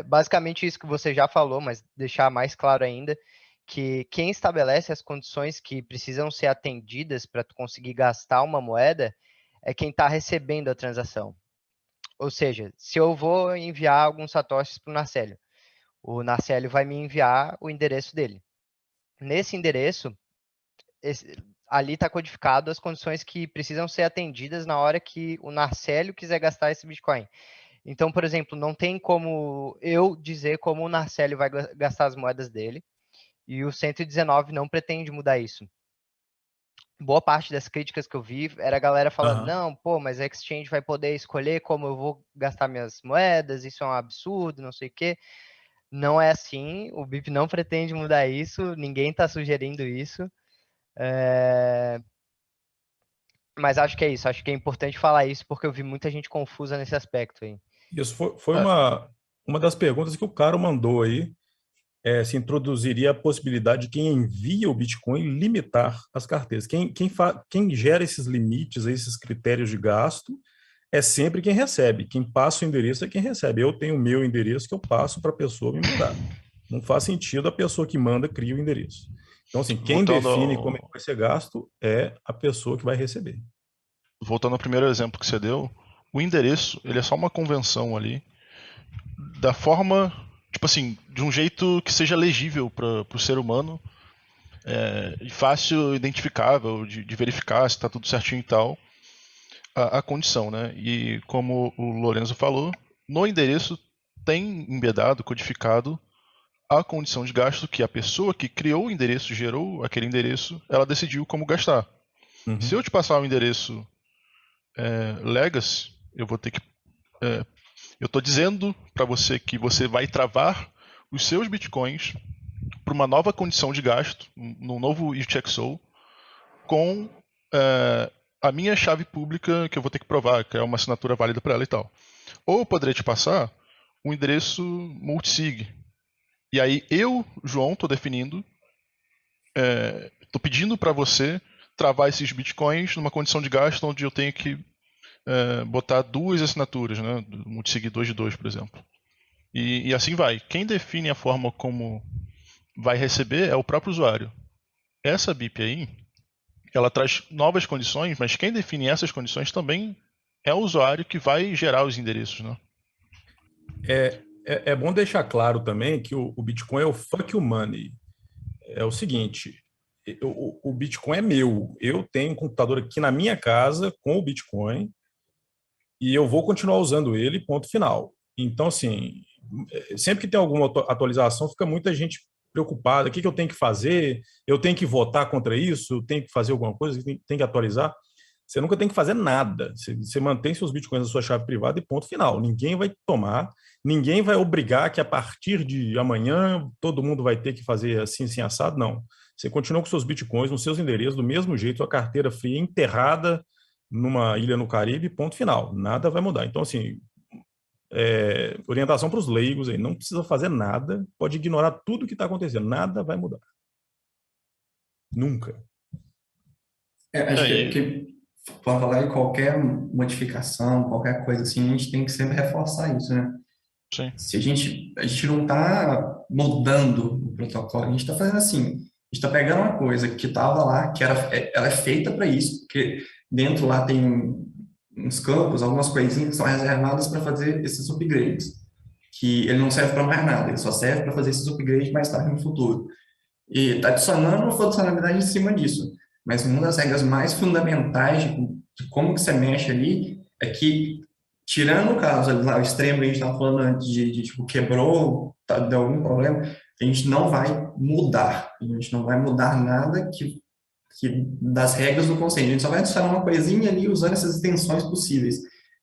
H: basicamente isso que você já falou, mas deixar mais claro ainda, que quem estabelece as condições que precisam ser atendidas para tu conseguir gastar uma moeda é quem está recebendo a transação. Ou seja, se eu vou enviar alguns satoshis para o Narcélio, O Narcélio vai me enviar o endereço dele. Nesse endereço, ali está codificado as condições que precisam ser atendidas na hora que o Narcélio quiser gastar esse Bitcoin. Então, por exemplo, não tem como eu dizer como o Narcélio vai gastar as moedas dele, e o 119 não pretende mudar isso. Boa parte das críticas que eu vi era a galera falando, não, pô, mas a exchange vai poder escolher como eu vou gastar minhas moedas, isso é um absurdo, não sei o quê. Não é assim, o BIP não pretende mudar isso, ninguém está sugerindo isso. Mas acho que é isso, acho que é importante falar isso, porque eu vi muita gente confusa nesse aspecto aí.
E: Isso foi uma das perguntas que o Caro mandou aí, se introduziria a possibilidade de quem envia o Bitcoin limitar as carteiras. Quem gera esses limites, esses critérios de gasto, é sempre quem recebe. Quem passa o endereço é quem recebe. Eu tenho o meu endereço que eu passo para a pessoa me mandar. Não faz sentido a pessoa que manda cria o endereço. Então, assim, quem define como vai ser gasto é a pessoa que vai receber.
G: Voltando ao primeiro exemplo que você deu, o endereço, ele é só uma convenção ali, da forma, tipo assim, de um jeito que seja legível para o ser humano, e fácil identificável, de verificar se está tudo certinho e tal, a condição, né? E como o Lorenzo falou, no endereço tem embedado, codificado, a condição de gasto que a pessoa que criou o endereço, gerou aquele endereço, ela decidiu como gastar.
E: Uhum.
G: Se eu te passar o endereço Legacy, eu vou ter que... eu estou dizendo para você que você vai travar os seus bitcoins para uma nova condição de gasto, num novo UTXO, com a minha chave pública que eu vou ter que provar, que é uma assinatura válida para ela e tal. Ou eu poderia te passar um endereço multisig. E aí eu, João, estou definindo, estou pedindo para você travar esses bitcoins numa condição de gasto onde eu tenho que botar 2 assinaturas, né? Multisig 2 de 2, por exemplo. E assim vai. Quem define a forma como vai receber é o próprio usuário. Essa BIP aí, ela traz novas condições, mas quem define essas condições também é o usuário que vai gerar os endereços, né?
E: É bom deixar claro também que o Bitcoin é o fuck you money. É o seguinte, o Bitcoin é meu. Eu tenho um computador aqui na minha casa com o Bitcoin e eu vou continuar usando ele, ponto final. Então, assim, sempre que tem alguma atualização, fica muita gente preocupada. O que eu tenho que fazer? Eu tenho que votar contra isso? Eu tenho que fazer alguma coisa? Tem que atualizar? Você nunca tem que fazer nada. Você mantém seus bitcoins na sua chave privada e ponto final. Ninguém vai tomar, ninguém vai obrigar que a partir de amanhã todo mundo vai ter que fazer assim, assim, assado. Não. Você continua com seus bitcoins nos seus endereços do mesmo jeito, a carteira fria enterrada numa ilha no Caribe, ponto final. Nada vai mudar. Então, assim, orientação para os leigos aí, não precisa fazer nada, pode ignorar tudo que está acontecendo, nada vai mudar. Nunca.
F: Acho que para falar em qualquer modificação, qualquer coisa assim, a gente tem que sempre reforçar isso, né?
G: Sim.
F: Se a gente não está mudando o protocolo, a gente está fazendo assim, a gente está pegando uma coisa que estava lá, ela é feita para isso, porque dentro lá tem uns campos, algumas coisinhas que são reservadas para fazer esses upgrades, que ele não serve para mais nada, ele só serve para fazer esses upgrades mais tarde no futuro. E está adicionando uma funcionalidade em cima disso. Mas uma das regras mais fundamentais de como que você mexe ali é que, tirando o caso lá, o extremo que a gente estava falando antes, de tipo, quebrou, deu algum problema, a gente não vai mudar. A gente não vai mudar nada das regras do consenso. A gente só vai adicionar uma coisinha ali usando essas extensões possíveis.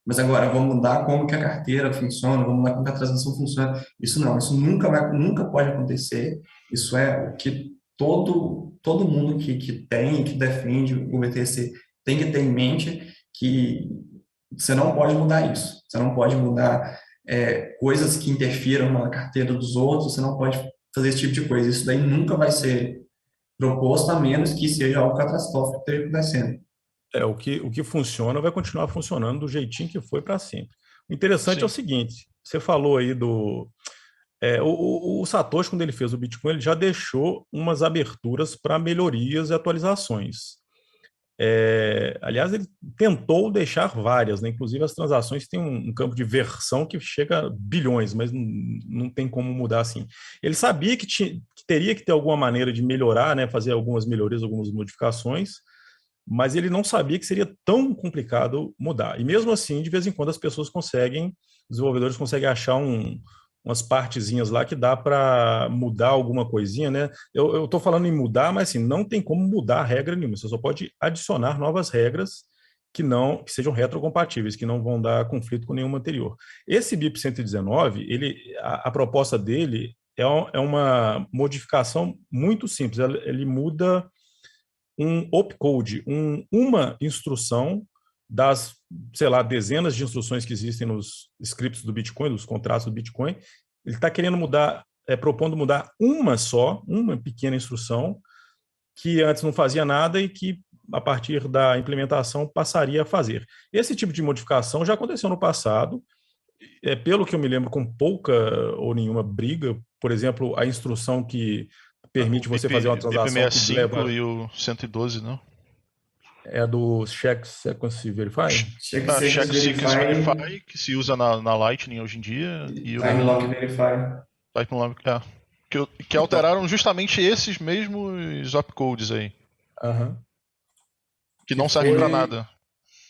F: Mas agora, vamos mudar como que a carteira funciona, vamos mudar como que a transação funciona. Isso não, isso nunca pode acontecer. Isso é o que todo mundo que defende o BTC tem que ter em mente, que você não pode mudar isso. Você não pode mudar coisas que interfiram na carteira dos outros, você não pode fazer esse tipo de coisa. Isso daí nunca vai ser proposto, a menos que seja algo catastrófico que esteja acontecendo.
E: O que funciona vai continuar funcionando do jeitinho que foi para sempre. O interessante é o seguinte, você falou aí o Satoshi, quando ele fez o Bitcoin, ele já deixou umas aberturas para melhorias e atualizações. Aliás, ele tentou deixar várias, né? Inclusive as transações têm um campo de versão que chega a bilhões, mas não tem como mudar assim. Ele sabia que teria que ter alguma maneira de melhorar, né? Fazer algumas melhorias, algumas modificações, mas ele não sabia que seria tão complicado mudar. E mesmo assim, de vez em quando as pessoas conseguem, os desenvolvedores conseguem achar umas partezinhas lá que dá para mudar alguma coisinha, né? Eu estou falando em mudar, mas assim, não tem como mudar regra nenhuma. Você só pode adicionar novas regras que sejam retrocompatíveis, que não vão dar conflito com nenhuma anterior. Esse BIP 119, a proposta dele é uma modificação muito simples. Ele muda um opcode, uma instrução das, sei lá, dezenas de instruções que existem nos scripts do Bitcoin, dos contratos do Bitcoin. Ele está querendo mudar, propondo mudar uma pequena instrução que antes não fazia nada e que, a partir da implementação, passaria a fazer. Esse tipo de modificação já aconteceu no passado, pelo que eu me lembro, com pouca ou nenhuma briga. Por exemplo, a instrução que permite você fazer uma transação
G: BIP
E: que
G: 65
E: leva...
G: e o 112, não?
E: É do Check Sequence Verify?
F: Check
G: Check
F: Sequence
G: Sequence
F: Verify,
G: Verify, que se usa na Lightning hoje em dia, e
F: Time
G: o
F: Lock Verify.
G: Type Lock, que alteraram justamente esses mesmos opcodes aí,
E: Aham.
G: que não servem pra nada.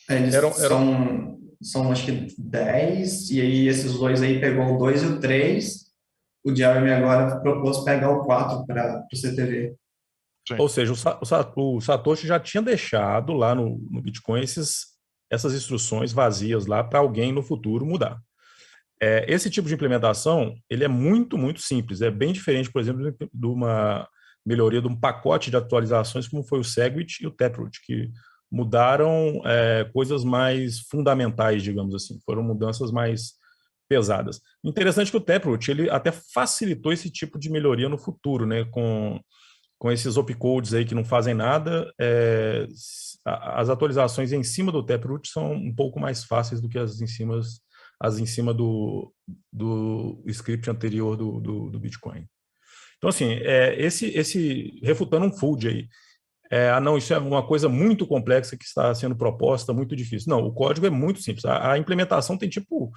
F: Eles
E: Eram-
F: são acho que 10, e aí esses dois aí pegou o 2 e o 3. O Jeremy agora propôs pegar o 4 para o CTV.
G: Sim.
E: Ou seja, o Satoshi já tinha deixado lá no Bitcoin essas instruções vazias lá para alguém no futuro mudar. Esse tipo de implementação, ele é muito, muito simples. É bem diferente, por exemplo, de uma melhoria de um pacote de atualizações como foi o Segwit e o Taproot, que mudaram coisas mais fundamentais, digamos assim. Foram mudanças mais pesadas. Interessante que o Taproot, ele até facilitou esse tipo de melhoria no futuro, né? Com esses opcodes aí que não fazem nada, as atualizações em cima do Taproot são um pouco mais fáceis do que as em cima do script anterior do Bitcoin. Então, assim, esse refutando um fold aí, não, isso é uma coisa muito complexa que está sendo proposta, muito difícil. Não, o código é muito simples. A implementação tem, tipo,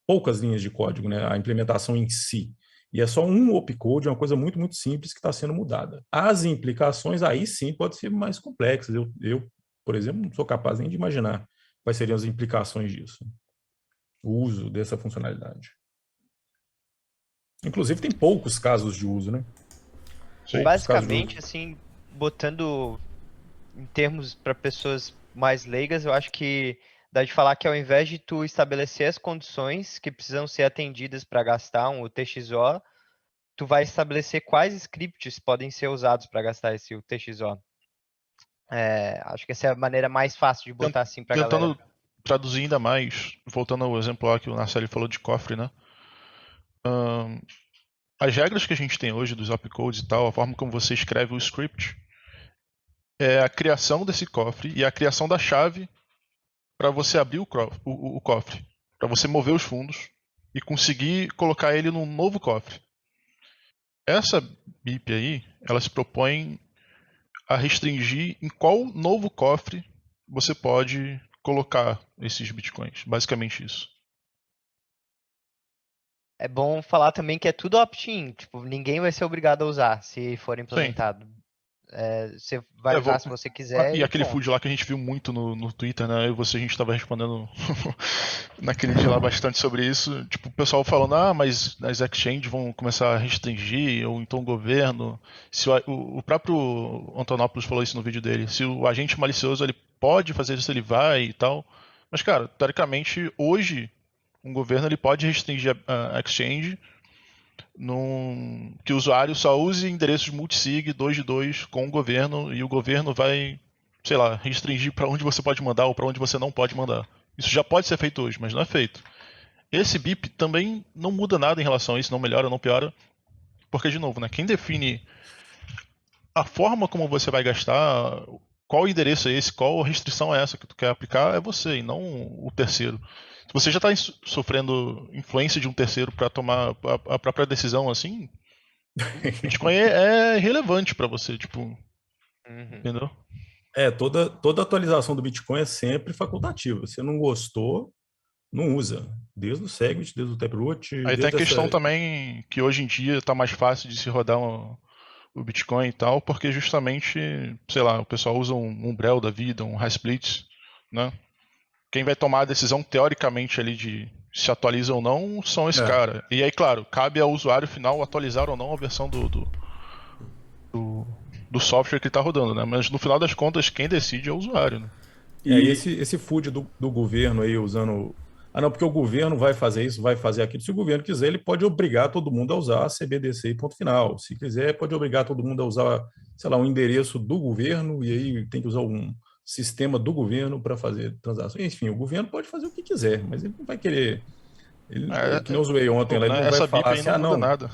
E: poucas linhas de código, né? A implementação em si. E é só um opcode, é uma coisa muito, muito simples que está sendo mudada. As implicações, aí sim, podem ser mais complexas. Eu, por exemplo, não sou capaz nem de imaginar quais seriam as implicações disso. O uso dessa funcionalidade. Inclusive, tem poucos casos de uso, né? Poucos
H: Basicamente,
E: casos
H: assim, botando em termos para pessoas mais leigas, eu acho que dá de falar que ao invés de tu estabelecer as condições que precisam ser atendidas para gastar um UTXO, tu vai estabelecer quais scripts podem ser usados para gastar esse UTXO. Acho que essa é a maneira mais fácil de botar assim para galera.
G: Tentando traduzir ainda mais, voltando ao exemplo lá que o Narceli falou de cofre, né? As regras que a gente tem hoje dos opcodes e tal, a forma como você escreve o script, é a criação desse cofre e a criação da chave para você abrir o cofre, para você mover os fundos e conseguir colocar ele num novo cofre. Essa BIP aí, ela se propõe a restringir em qual novo cofre você pode colocar esses bitcoins. Basicamente isso.
H: É bom falar também que é tudo opt-in, tipo, ninguém vai ser obrigado a usar se for implementado. Você vai usar se você quiser.
G: E aquele
H: bom.
G: food lá que a gente viu muito no Twitter, né? Eu e você, a gente tava respondendo naquele dia lá bastante sobre isso. Tipo, o pessoal falando, mas as exchanges vão começar a restringir, ou então o governo. Se o próprio Antonopoulos falou isso no vídeo dele. Se o agente malicioso ele pode fazer isso, ele vai e tal. Mas, cara, teoricamente, hoje, um governo ele pode restringir a exchange que o usuário só use endereços multisig 2 de 2 com o governo e o governo vai, sei lá, restringir para onde você pode mandar ou para onde você não pode mandar. Isso já pode ser feito hoje, mas não é feito. Esse BIP também não muda nada em relação a isso, não melhora, não piora, porque, de novo, né, quem define a forma como você vai gastar, qual endereço é esse, qual restrição é essa que tu quer aplicar, é você e não o terceiro. Se você já está sofrendo influência de um terceiro para tomar a própria decisão, assim, Bitcoin é relevante para você, tipo, entendeu?
E: Toda atualização do Bitcoin é sempre facultativa. Se não gostou, não usa. Desde o Segwit, desde o Taproot,
G: Aí tem a
E: desde
G: questão
E: essa...
G: também que hoje em dia está mais fácil de se rodar o Bitcoin e tal, porque justamente, sei lá, o pessoal usa um Umbrel da vida, um Hasplit, né? Quem vai tomar a decisão teoricamente ali de se atualiza ou não são esse cara. E aí, claro, cabe ao usuário final atualizar ou não a versão do software que está rodando, né? Mas no final das contas, quem decide é o usuário, né?
E: E esse food do governo aí usando... Ah, não, porque o governo vai fazer isso, vai fazer aquilo. Se o governo quiser, ele pode obrigar todo mundo a usar a CBDC e ponto final. Se quiser, pode obrigar todo mundo a usar, sei lá, um endereço do governo e aí tem que usar um sistema do governo para fazer transações. Enfim, o governo pode fazer o que quiser, mas ele não vai querer... que nem eu zoei ontem lá, ele não vai
G: essa BIP
E: falar
G: aí
E: assim,
G: não muda nada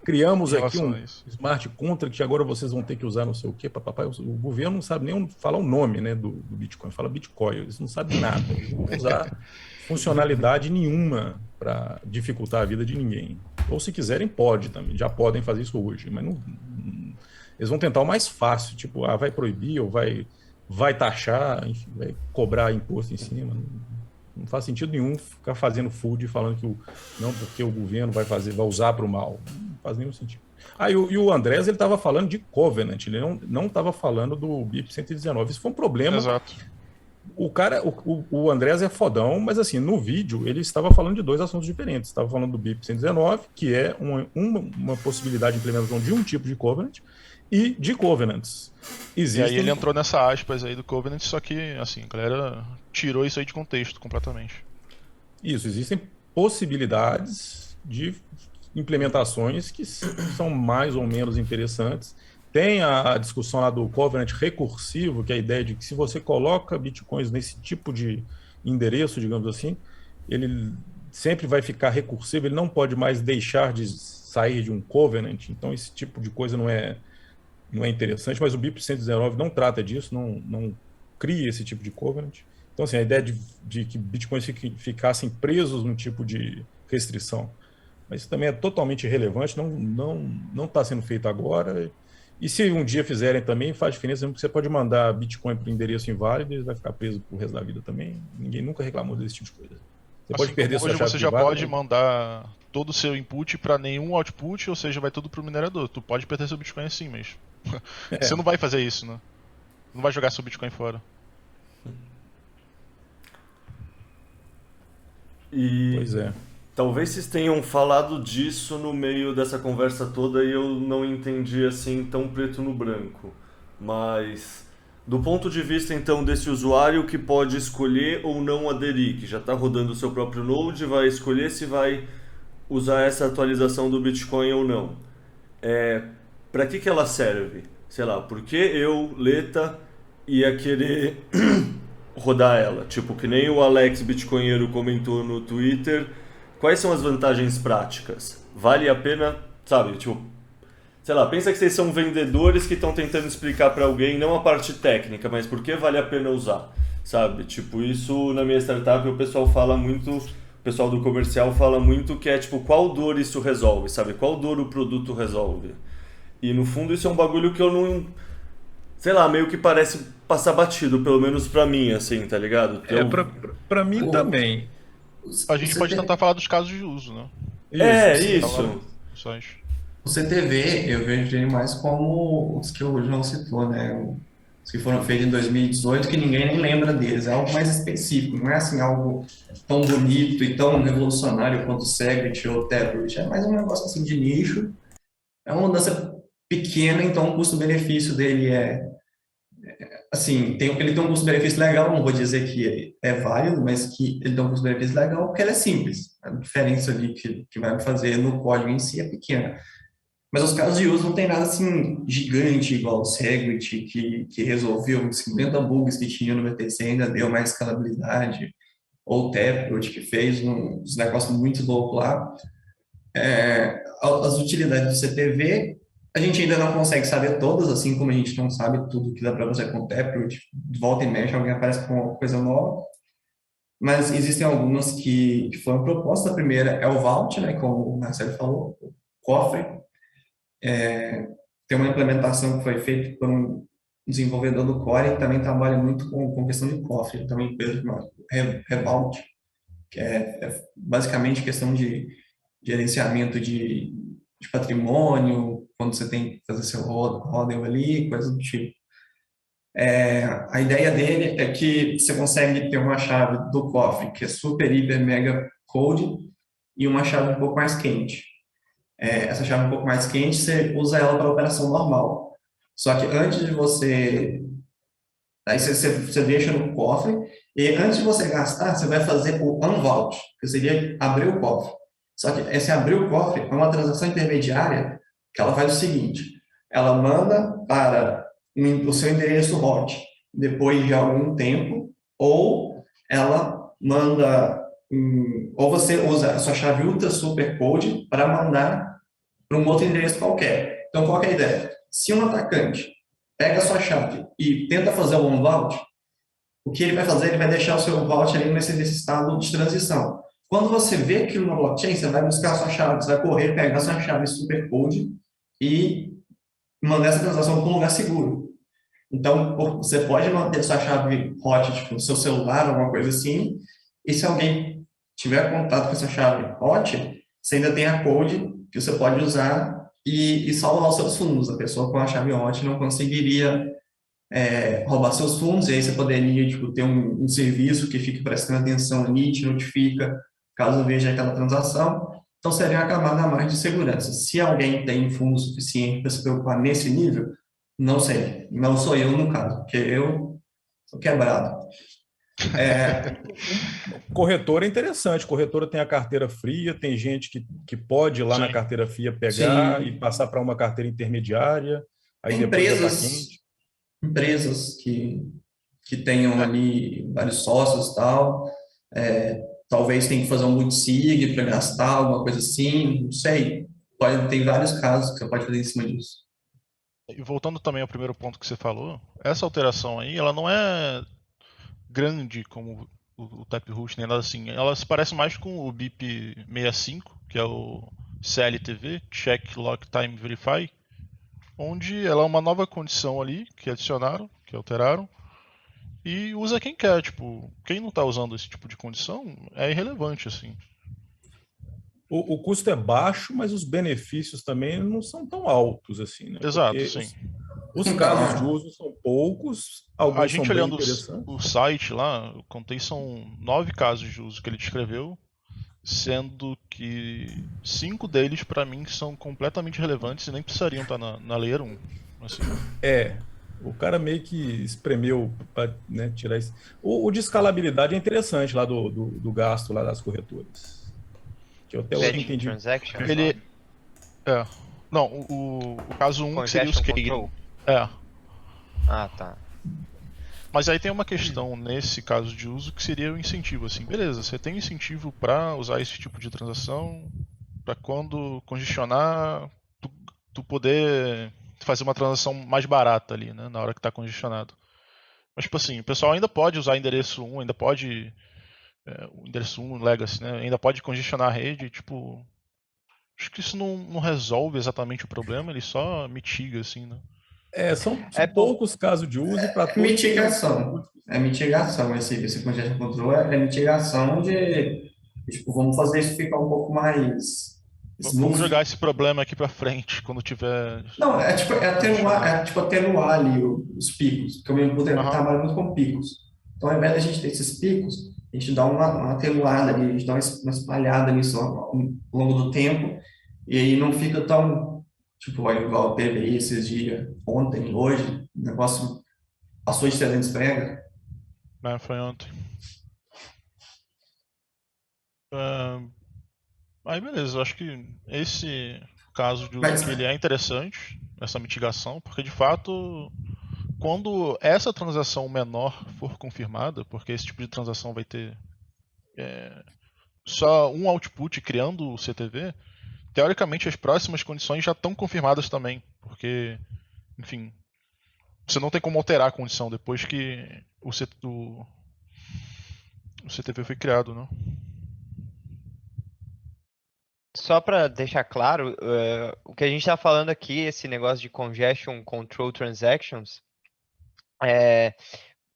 E: criamos
G: em
E: aqui
G: relação
E: um
G: a isso.
E: smart contract que agora vocês vão ter que usar não sei o quê, papai. O governo não sabe nem falar o nome, né, do Bitcoin, fala Bitcoin, eles não sabem nada, eles não vão usar funcionalidade nenhuma para dificultar a vida de ninguém. Ou se quiserem, pode também, já podem fazer isso hoje, mas eles vão tentar o mais fácil, tipo, vai proibir ou vai taxar, enfim, vai cobrar imposto em cima. Não faz sentido nenhum ficar fazendo food falando que não, porque o governo vai usar para o mal. Não faz nenhum sentido. E o Andrés, ele estava falando de Covenant, ele não estava falando do BIP 119. Isso foi um problema.
G: Exato.
E: O Andrés é fodão, mas assim, no vídeo ele estava falando de dois assuntos diferentes. Estava falando do BIP 119, que é uma possibilidade de implementação de um tipo de Covenant, e de Covenants.
G: E aí ele entrou nessa aspas aí do Covenant, só que, assim, a galera tirou isso aí de contexto completamente.
E: Isso, existem possibilidades de implementações que são mais ou menos interessantes. Tem a discussão lá do Covenant recursivo, que é a ideia de que se você coloca bitcoins nesse tipo de endereço, digamos assim, ele sempre vai ficar recursivo, ele não pode mais deixar de sair de um Covenant, então esse tipo de coisa não é interessante, mas o BIP 119 não trata disso, não cria esse tipo de Covenant. Então, assim, a ideia de que bitcoins ficassem presos num tipo de restrição, mas isso também é totalmente irrelevante, não está sendo feito agora. E se um dia fizerem também, faz diferença, porque você pode mandar bitcoin para o endereço inválido e ele vai ficar preso pro resto da vida também. Ninguém nunca reclamou desse tipo de coisa. Você pode perder sua chave
G: hoje você já
E: privada,
G: pode mandar todo o seu input para nenhum output, ou seja, vai tudo pro minerador. Tu pode perder seu Bitcoin assim, mas você não vai fazer isso, né? Não vai jogar seu Bitcoin fora.
D: Pois é. Talvez vocês tenham falado disso no meio dessa conversa toda e eu não entendi assim tão preto no branco. Mas do ponto de vista então desse usuário que pode escolher ou não aderir, que já está rodando o seu próprio node, vai escolher se vai usar essa atualização do Bitcoin ou não. Para que ela serve? Sei lá, porque eu, Leta, ia querer rodar ela? Tipo, que nem o Alex Bitcoinheiro comentou no Twitter. Quais são as vantagens práticas? Vale a pena, sabe, tipo, sei lá, pensa que vocês são vendedores que estão tentando explicar para alguém, não a parte técnica, mas por que vale a pena usar, sabe? Tipo, isso na minha startup o pessoal fala muito, o pessoal do comercial fala muito que é tipo, qual dor isso resolve, sabe? Qual dor o produto resolve? E no fundo isso é um bagulho que eu não, sei lá, meio que parece passar batido, pelo menos pra mim, assim, tá ligado?
E: Pra mim também.
G: A gente pode tentar falar dos casos de uso, né?
D: Isso.
F: O CTV, eu vejo ele mais como os que o João citou, né? Os que foram feitos em 2018, que ninguém nem lembra deles. É algo mais específico, não é assim algo tão bonito e tão revolucionário quanto o Segwit ou o Taproot. É mais um negócio assim de nicho. É uma mudança pequena, então o custo-benefício dele assim, ele tem um custo-benefício legal, não vou dizer que é válido, mas que ele tem um custo-benefício legal porque ele é simples. A diferença ali que vai fazer no código em si é pequena. Mas os casos de uso não tem nada assim gigante igual o Segwit, que resolveu 50 bugs que tinha no BTC, ainda deu mais escalabilidade, ou o Taproot, que fez uns negócios muito loucos lá. As utilidades do CTV, a gente ainda não consegue saber todas, assim como a gente não sabe tudo que dá para fazer com o Taproot. Volta e mexe, alguém aparece com uma coisa nova. Mas existem algumas que foram propostas. A primeira é o Vault, né, como o Marcelo falou, o cofre. Tem uma implementação que foi feita por um desenvolvedor do Core também trabalha muito com questão de cofre, também Revault, que é basicamente questão de gerenciamento de patrimônio, quando você tem que fazer seu hodl ali, coisa do tipo. A ideia dele é que você consegue ter uma chave do cofre que é super, hiper, mega cold e uma chave um pouco mais quente. Essa chave um pouco mais quente, você usa ela para operação normal. Só que antes de você... Aí você deixa no cofre e antes de você gastar, você vai fazer o unvault, que seria abrir o cofre. Só que esse abrir o cofre é uma transação intermediária que ela faz o seguinte, ela manda para o seu endereço hot depois de algum tempo, ou ela manda, ou você usa a sua chave ultra super code para mandar para um outro endereço qualquer. Então, qual que é a ideia? Se um atacante pega a sua chave e tenta fazer o unvault, o que ele vai fazer? Ele vai deixar o seu vault ali nesse estado de transição. Quando você vê aquilo na blockchain, você vai buscar a sua chave, você vai correr, pegar a sua chave supercode e mandar essa transação para um lugar seguro. Então, você pode manter sua chave hot, tipo, no seu celular, alguma coisa assim, e se alguém tiver contato com essa chave hot, você ainda tem a code que você pode usar e salvar os seus fundos. A pessoa com a chave hot não conseguiria roubar seus fundos, e aí você poderia tipo, ter um serviço que fique prestando atenção ali, te notifica caso veja aquela transação. Então, seria uma camada a mais de segurança. Se alguém tem fundo suficiente para se preocupar nesse nível, não sei. Não sou eu, no caso, porque eu sou quebrado.
E: Corretora é interessante. Corretora tem a carteira fria, tem gente que pode ir lá na carteira fria pegar e passar para uma carteira intermediária. Aí
F: tem
E: depois já tá quente.
F: Empresas que tenham ali vários sócios e tal. Talvez tenha que fazer um multisig para gastar, alguma coisa assim, não sei. Tem vários casos que você pode fazer em cima disso.
G: E voltando também ao primeiro ponto que você falou, essa alteração aí, ela não é grande como o Taproot, nem nada assim. Ela se parece mais com o BIP 65, que é o CLTV, Check Lock Time Verify, onde ela é uma nova condição ali que adicionaram, que alteraram, e usa quem quer, tipo, quem não está usando esse tipo de condição é irrelevante, assim.
E: O custo é baixo, mas os benefícios também não são tão altos, assim, né?
G: Exato,
E: porque
G: sim.
E: Os casos de uso são poucos, alguns
G: a gente
E: são bem
G: olhando
E: interessantes.
G: o site lá, eu contei, são 9 casos de uso que ele descreveu, sendo que 5 deles, para mim, são completamente relevantes e nem precisariam estar na Layer 1. Assim.
E: O cara meio que espremeu para tirar isso. O de escalabilidade é interessante lá do gasto lá das corretoras. Que eu até hoje não entendi.
G: Ele... Não, o caso 1 seria o scaling.
H: Ah, tá.
G: Mas aí tem uma questão nesse caso de uso que seria o incentivo, assim, beleza, você tem incentivo para usar esse tipo de transação, para quando congestionar, tu poder fazer uma transação mais barata ali, né, na hora que está congestionado. Mas, tipo assim, o pessoal ainda pode usar endereço 1, ainda pode, o endereço 1 legacy, né, ainda pode congestionar a rede, tipo, acho que isso não resolve exatamente o problema, ele só mitiga, assim, né.
E: São poucos casos de uso para todos.
F: Mitigação. É mitigação. Esse congestion control é mitigação de... Tipo, vamos fazer isso ficar um pouco mais...
G: Vamos jogar esse problema aqui para frente, quando tiver...
F: Não, atenuar ali os picos. Porque o meu computer trabalha muito com picos. Então, ao invés de a gente ter esses picos, a gente dá uma atenuada ali, a gente dá uma espalhada nisso ao longo do tempo, e aí não fica tão... Tipo, igual teve aí esses dias, ontem, hoje, o negócio passou de 300 mega.
G: Foi ontem. Aí beleza, eu acho que esse caso de uso aqui ele é interessante, essa mitigação, porque de fato, quando essa transação menor for confirmada, porque esse tipo de transação vai ter só um output criando o CTV, teoricamente as próximas condições já estão confirmadas também, porque, enfim, você não tem como alterar a condição depois que o CTV foi criado, né?
H: Só para deixar claro, o que a gente está falando aqui, esse negócio de Congestion Control Transactions, É,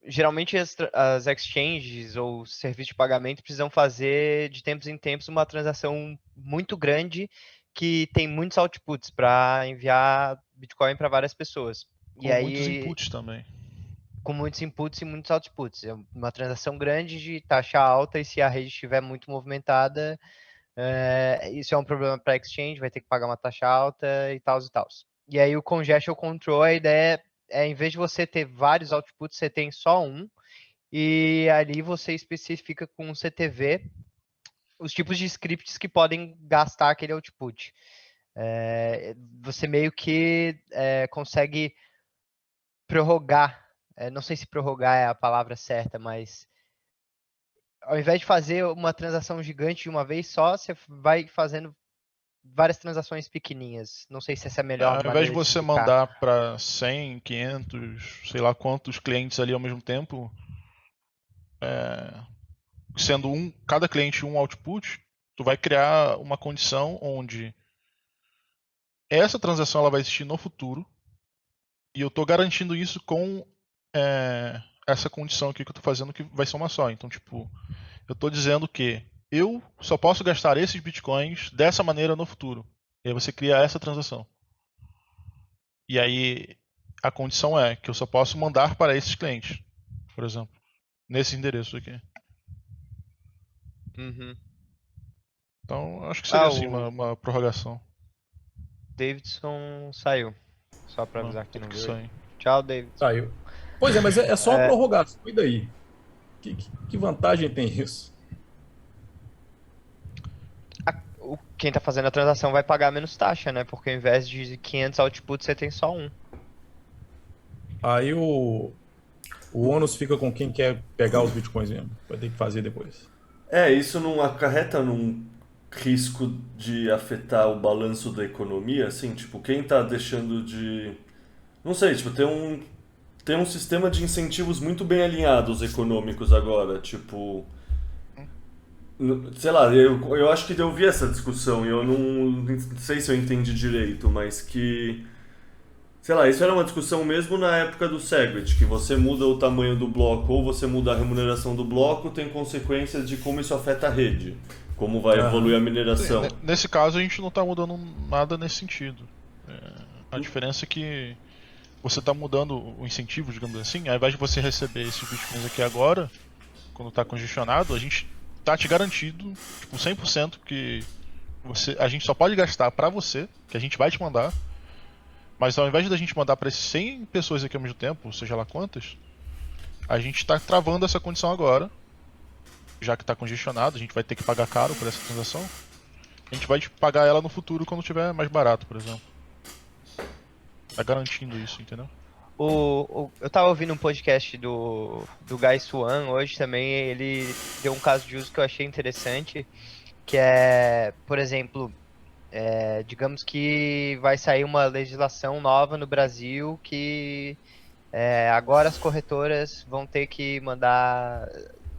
H: geralmente as exchanges ou serviços de pagamento precisam fazer de tempos em tempos uma transação muito grande que tem muitos outputs para enviar Bitcoin para várias pessoas.
G: Com
H: E
G: muitos
H: aí,
G: inputs também.
H: com muitos inputs e muitos outputs. É uma transação grande de taxa alta e se a rede estiver muito movimentada, isso é um problema para a exchange, vai ter que pagar uma taxa alta e tal e tal. E aí o congestion control, a ideia é, em vez de você ter vários outputs, você tem só um, e ali você especifica com o CTV os tipos de scripts que podem gastar aquele output. Você meio que consegue prorrogar, não sei se prorrogar é a palavra certa, mas ao invés de fazer uma transação gigante de uma vez só, você vai fazendo várias transações pequenininhas. Não sei se essa é a melhor
G: Ao invés
H: maneira
G: de
H: de
G: você
H: explicar.
G: mandar para 100, 500, sei lá quantos clientes ali ao mesmo tempo, sendo cada cliente um output, tu vai criar uma condição onde essa transação ela vai existir no futuro e eu estou garantindo isso com essa condição aqui que eu estou fazendo que vai ser uma só. Então, tipo, eu estou dizendo que eu só posso gastar esses bitcoins dessa maneira no futuro. E aí você cria essa transação. E aí a condição é que eu só posso mandar para esses clientes, por exemplo, nesse endereço aqui.
H: Uhum.
G: Então, acho que seria assim
H: O
G: uma prorrogação.
H: Davidson saiu. Só para avisar que não
G: Isso
H: viu.
G: aí.
H: Tchau, Davidson.
E: Saiu. Pois é, mas é só uma prorrogação. E daí? Que vantagem tem isso?
H: Quem está fazendo a transação vai pagar menos taxa, né? Porque ao invés de 500 outputs, você tem só um.
E: Aí o ônus fica com quem quer pegar os bitcoins mesmo. Vai ter que fazer depois.
D: Isso não acarreta num risco de afetar o balanço da economia, assim, tipo, quem tá deixando de... Não sei, tipo, tem um sistema de incentivos muito bem alinhados econômicos agora, tipo... Sei lá, eu acho que eu vi essa discussão e eu não sei se eu entendi direito, mas que... Sei lá, isso era uma discussão mesmo na época do Segwit, que você muda o tamanho do bloco ou você muda a remuneração do bloco, tem consequências de como isso afeta a rede, como vai evoluir a mineração.
G: Sim, nesse caso a gente não está mudando nada nesse sentido. A diferença é que você está mudando o incentivo, digamos assim, ao invés de você receber esses bitcoins aqui agora, quando está congestionado, a gente está te garantido, tipo, 100% que a gente só pode gastar para você, que a gente vai te mandar. Mas ao invés da gente mandar para 100 pessoas aqui ao mesmo tempo, seja lá quantas, a gente está travando essa condição agora, já que está congestionado, a gente vai ter que pagar caro por essa transação. A gente vai pagar ela no futuro quando tiver mais barato, por exemplo. Tá garantindo isso, entendeu?
H: Eu tava ouvindo um podcast do Guy Swan hoje também, ele deu um caso de uso que eu achei interessante, que é, por exemplo, digamos que vai sair uma legislação nova no Brasil que agora as corretoras vão ter que mandar,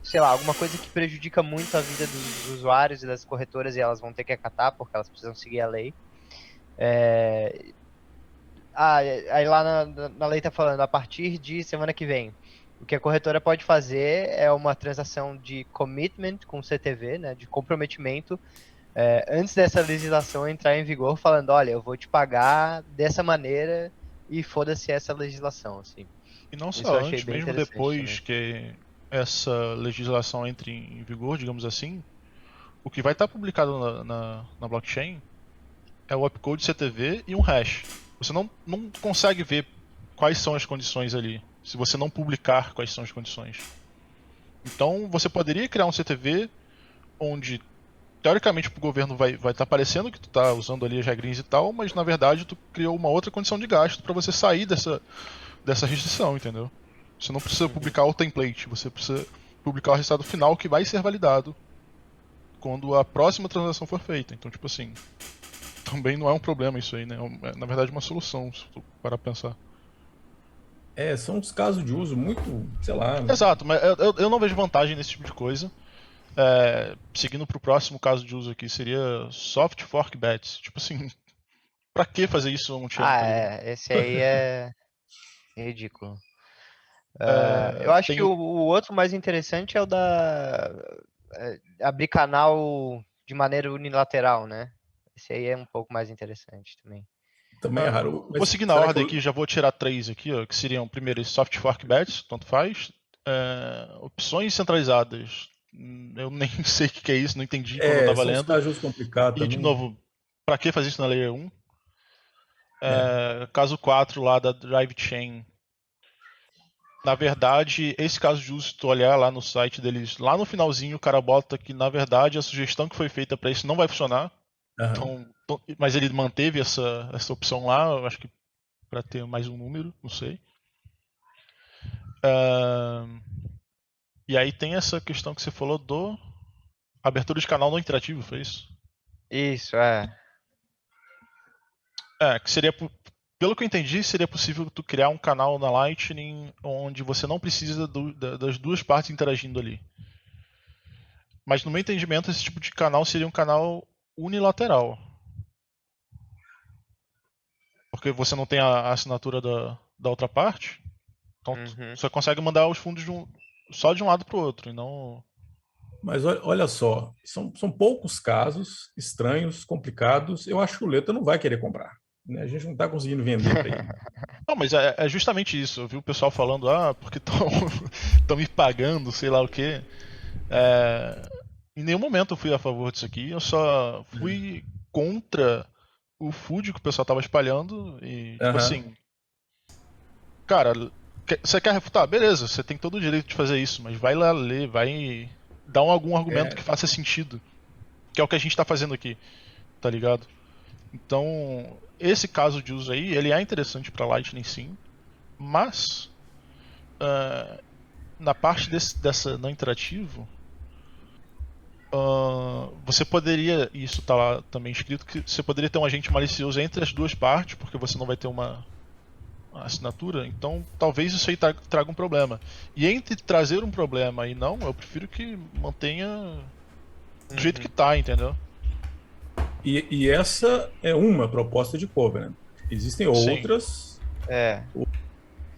H: sei lá, alguma coisa que prejudica muito a vida dos usuários e das corretoras e elas vão ter que acatar porque elas precisam seguir a lei. Aí lá na lei tá falando, a partir de semana que vem, o que a corretora pode fazer é uma transação de commitment com CTV, né, de comprometimento, antes dessa legislação entrar em vigor, falando, olha, eu vou te pagar dessa maneira e foda-se essa legislação, assim.
G: E não
H: Isso
G: só
H: eu achei
G: antes,
H: bem
G: mesmo
H: interessante
G: depois
H: também.
G: que essa legislação entre em vigor, digamos assim, o que vai estar publicado na blockchain é o opcode CTV e um hash. Você não consegue ver quais são as condições ali, se você não publicar quais são as condições. Então você poderia criar um CTV onde teoricamente pro governo vai estar parecendo que tu tá usando ali as regrinhas e tal, mas na verdade tu criou uma outra condição de gasto para você sair dessa restrição, entendeu? Você não precisa publicar o template, você precisa publicar o resultado final que vai ser validado quando a próxima transação for feita. Então, tipo assim, também não é um problema isso aí, né? É, na verdade, uma solução, se tu parar pra pensar.
E: São uns casos de uso muito, sei lá.
G: Exato, mas eu não vejo vantagem nesse tipo de coisa. Seguindo pro próximo caso de uso aqui, seria soft fork bets. Tipo assim, pra que fazer isso on-chain, tá ligado?
H: Esse aí é ridículo. Eu acho
G: tem
H: que o outro mais interessante é o abrir canal de maneira unilateral, né? Esse aí é um pouco mais interessante também.
E: Também é raro.
G: Vou
E: Mas
G: seguir na
E: será que
G: ordem aqui, já vou tirar 3 aqui, ó, que seriam primeiro soft fork bets, tanto faz. Opções centralizadas. Eu nem sei o que é isso, não entendi quando eu tava
E: são os
G: lendo.
E: cajus complicados
G: E de
E: também.
G: novo, pra que fazer isso na Layer 1?
E: É.
G: Caso 4 lá da Drive Chain. Na verdade, esse caso de uso, se tu olhar lá no site deles, lá no finalzinho o cara bota que na verdade a sugestão que foi feita para isso não vai funcionar.
E: Aham.
G: Mas ele manteve essa opção lá, eu acho que para ter mais um número, não sei. E aí tem essa questão que você falou do abertura de canal não interativo, foi isso?
H: Isso,
G: Que seria, pelo que eu entendi, seria possível tu criar um canal na Lightning onde você não precisa das duas partes interagindo ali. Mas no meu entendimento, esse tipo de canal seria um canal unilateral. Porque você não tem a assinatura da outra parte. Então você consegue mandar os fundos só de um lado para o outro. E não...
E: Mas olha só, são poucos casos estranhos, complicados. Eu acho que o Leta não vai querer comprar, né? A gente não está conseguindo vender para ele.
G: Não, mas é justamente isso. Eu vi o pessoal falando, porque estão me pagando, sei lá o quê. Em nenhum momento eu fui a favor disso aqui. Eu só fui contra o food que o pessoal tava espalhando. E, tipo assim, cara, você quer refutar? Beleza, você tem todo o direito de fazer isso, mas vai lá ler, vai dar algum argumento que faça sentido. Que é o que a gente tá fazendo aqui, tá ligado? Então, esse caso de uso aí, ele é interessante pra Lightning sim, mas na parte dessa não interativo, você poderia, e isso tá lá também escrito, que você poderia ter um agente malicioso entre as duas partes, porque você não vai ter uma assinatura, então talvez isso aí traga um problema. E entre trazer um problema e não, eu prefiro que mantenha do jeito que tá, entendeu?
E: E essa é uma proposta de Covenant. Existem outras.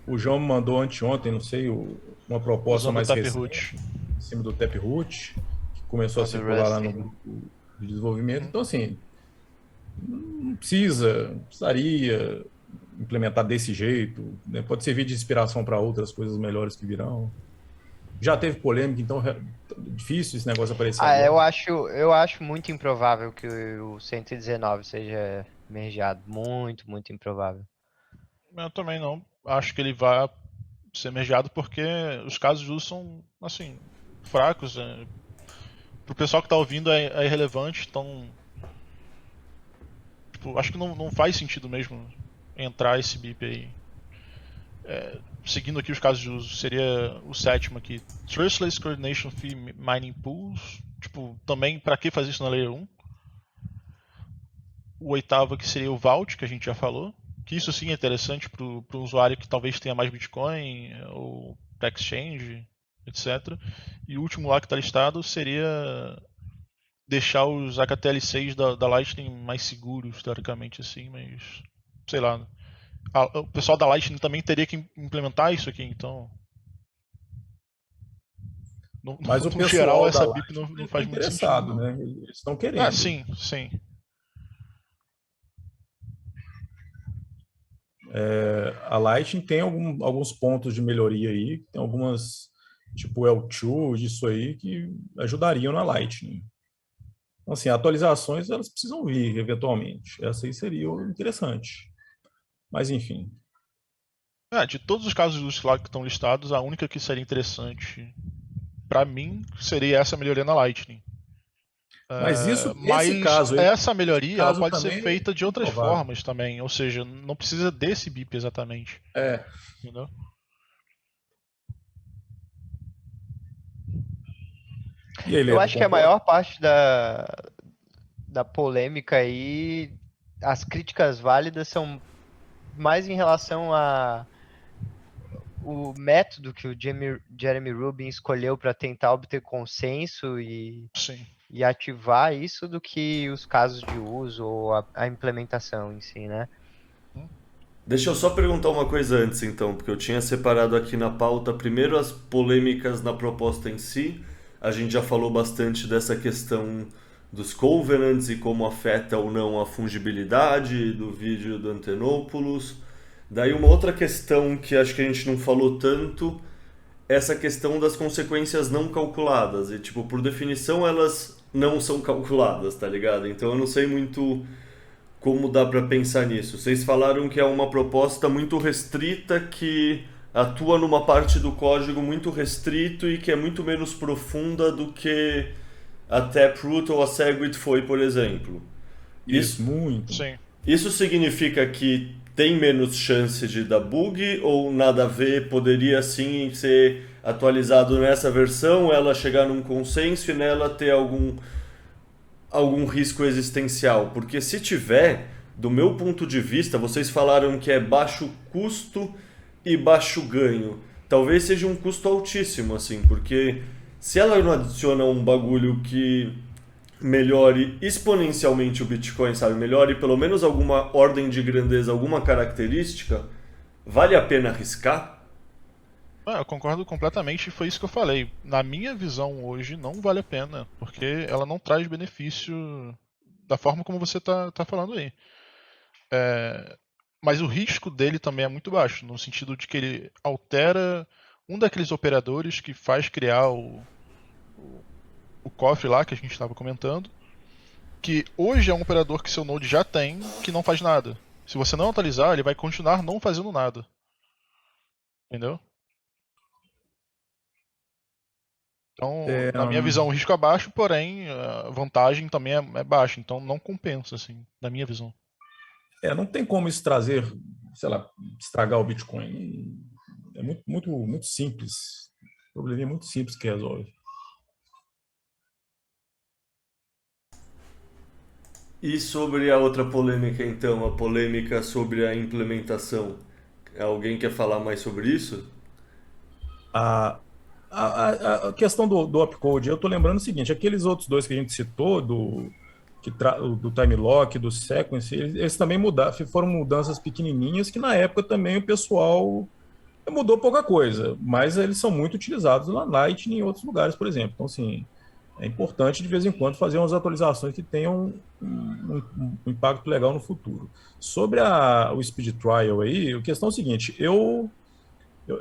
E: O João me mandou anteontem, não sei, uma proposta
G: usando
E: mais
G: o
E: recente, em cima do Taproot, que começou a circular lá no grupo de desenvolvimento. Então, assim, não precisaria implementar desse jeito, né? Pode servir de inspiração para outras coisas melhores que virão. Já teve polêmica, então é difícil esse negócio aparecer agora.
H: eu acho muito improvável que o 119 seja mergeado. Muito, muito improvável.
G: Eu também não acho que ele vai ser mergeado, porque os casos de uso são, assim, fracos. Pro pessoal que tá ouvindo é irrelevante, então... Tipo, acho que não faz sentido mesmo entrar esse BIP aí. Seguindo aqui os casos de uso, seria o sétimo aqui, Trustless Coordination Fee Mining Pools. Tipo, também, pra que fazer isso na Layer 1? O oitavo aqui seria o Vault, que a gente já falou. Que isso sim é interessante para o usuário que talvez tenha mais Bitcoin, ou Exchange, etc. E o último lá que está listado seria deixar os HTL6 da Lightning mais seguros, teoricamente assim, mas sei lá. O pessoal da Lightning também teria que implementar isso aqui, então...
E: Mas o
G: no
E: pessoal
G: geral, essa
E: da
G: BIP não
E: Lightning
G: faz
E: tá
G: muito sentido.
E: interessado, né? Eles estão querendo.
G: Sim, sim.
E: A Lightning tem alguns pontos de melhoria aí, tem algumas, tipo L2, isso aí, que ajudariam na Lightning. Então, assim, atualizações, elas precisam vir, eventualmente. Essa aí seria interessante. Mas, enfim.
G: De todos os casos de uso lá que estão listados, a única que seria interessante pra mim seria essa melhoria na Lightning.
E: Mas
G: mas
E: caso aí,
G: essa melhoria ela pode ser
E: também
G: feita de outras
E: improvável.
G: formas também, ou seja, não precisa desse BIP exatamente. Entendeu?
E: E aí,
H: Eu acho que a maior parte da polêmica aí, as críticas válidas são mais em relação o método que o Jeremy Rubin escolheu para tentar obter consenso e ativar isso do que os casos de uso ou a implementação em si, né?
D: Deixa eu só perguntar uma coisa antes, então, porque eu tinha separado aqui na pauta primeiro as polêmicas na proposta em si. A gente já falou bastante dessa questão dos covenants e como afeta ou não a fungibilidade do vídeo do Antenopoulos. Daí uma outra questão que acho que a gente não falou tanto, essa questão das consequências não calculadas. E, tipo, por definição, elas não são calculadas, tá ligado? Então eu não sei muito como dá para pensar nisso. Vocês falaram que é uma proposta muito restrita que atua numa parte do código muito restrito e que é muito menos profunda do que a Taproot ou a Segwit foi, por exemplo.
E: Isso, muito.
G: Sim.
D: Isso significa que tem menos chance de dar bug ou nada a ver? Poderia sim ser atualizado nessa versão, ela chegar num consenso e nela ter algum risco existencial? Porque se tiver, do meu ponto de vista, vocês falaram que é baixo custo e baixo ganho. Talvez seja um custo altíssimo, assim, porque se ela não adiciona um bagulho que melhore exponencialmente o Bitcoin, sabe? Melhore pelo menos alguma ordem de grandeza, alguma característica, vale a pena arriscar?
G: Eu concordo completamente, foi isso que eu falei. Na minha visão hoje, não vale a pena, porque ela não traz benefício da forma como você tá falando aí. Mas o risco dele também é muito baixo, no sentido de que ele altera um daqueles operadores que faz criar o cofre lá que a gente estava comentando, que hoje é um operador que seu Node já tem, que não faz nada. Se você não atualizar, ele vai continuar não fazendo nada. Entendeu? Então, na minha visão, o risco é baixo, porém a vantagem também é baixa. Então não compensa, assim, na minha visão.
E: Não tem como isso trazer, sei lá, estragar o Bitcoin. É muito simples. O problema é muito simples que resolve.
D: E sobre a outra polêmica, então, a polêmica sobre a implementação. Alguém quer falar mais sobre isso?
E: A questão do opcode, eu estou lembrando o seguinte, aqueles outros dois que a gente citou, do time lock, do sequence, eles também foram mudanças pequenininhas que na época também o pessoal mudou pouca coisa, mas eles são muito utilizados na Lightning e em outros lugares, por exemplo. Então, assim, é importante de vez em quando fazer umas atualizações que tenham um impacto legal no futuro. Sobre o Speed Trial aí, a questão é o seguinte,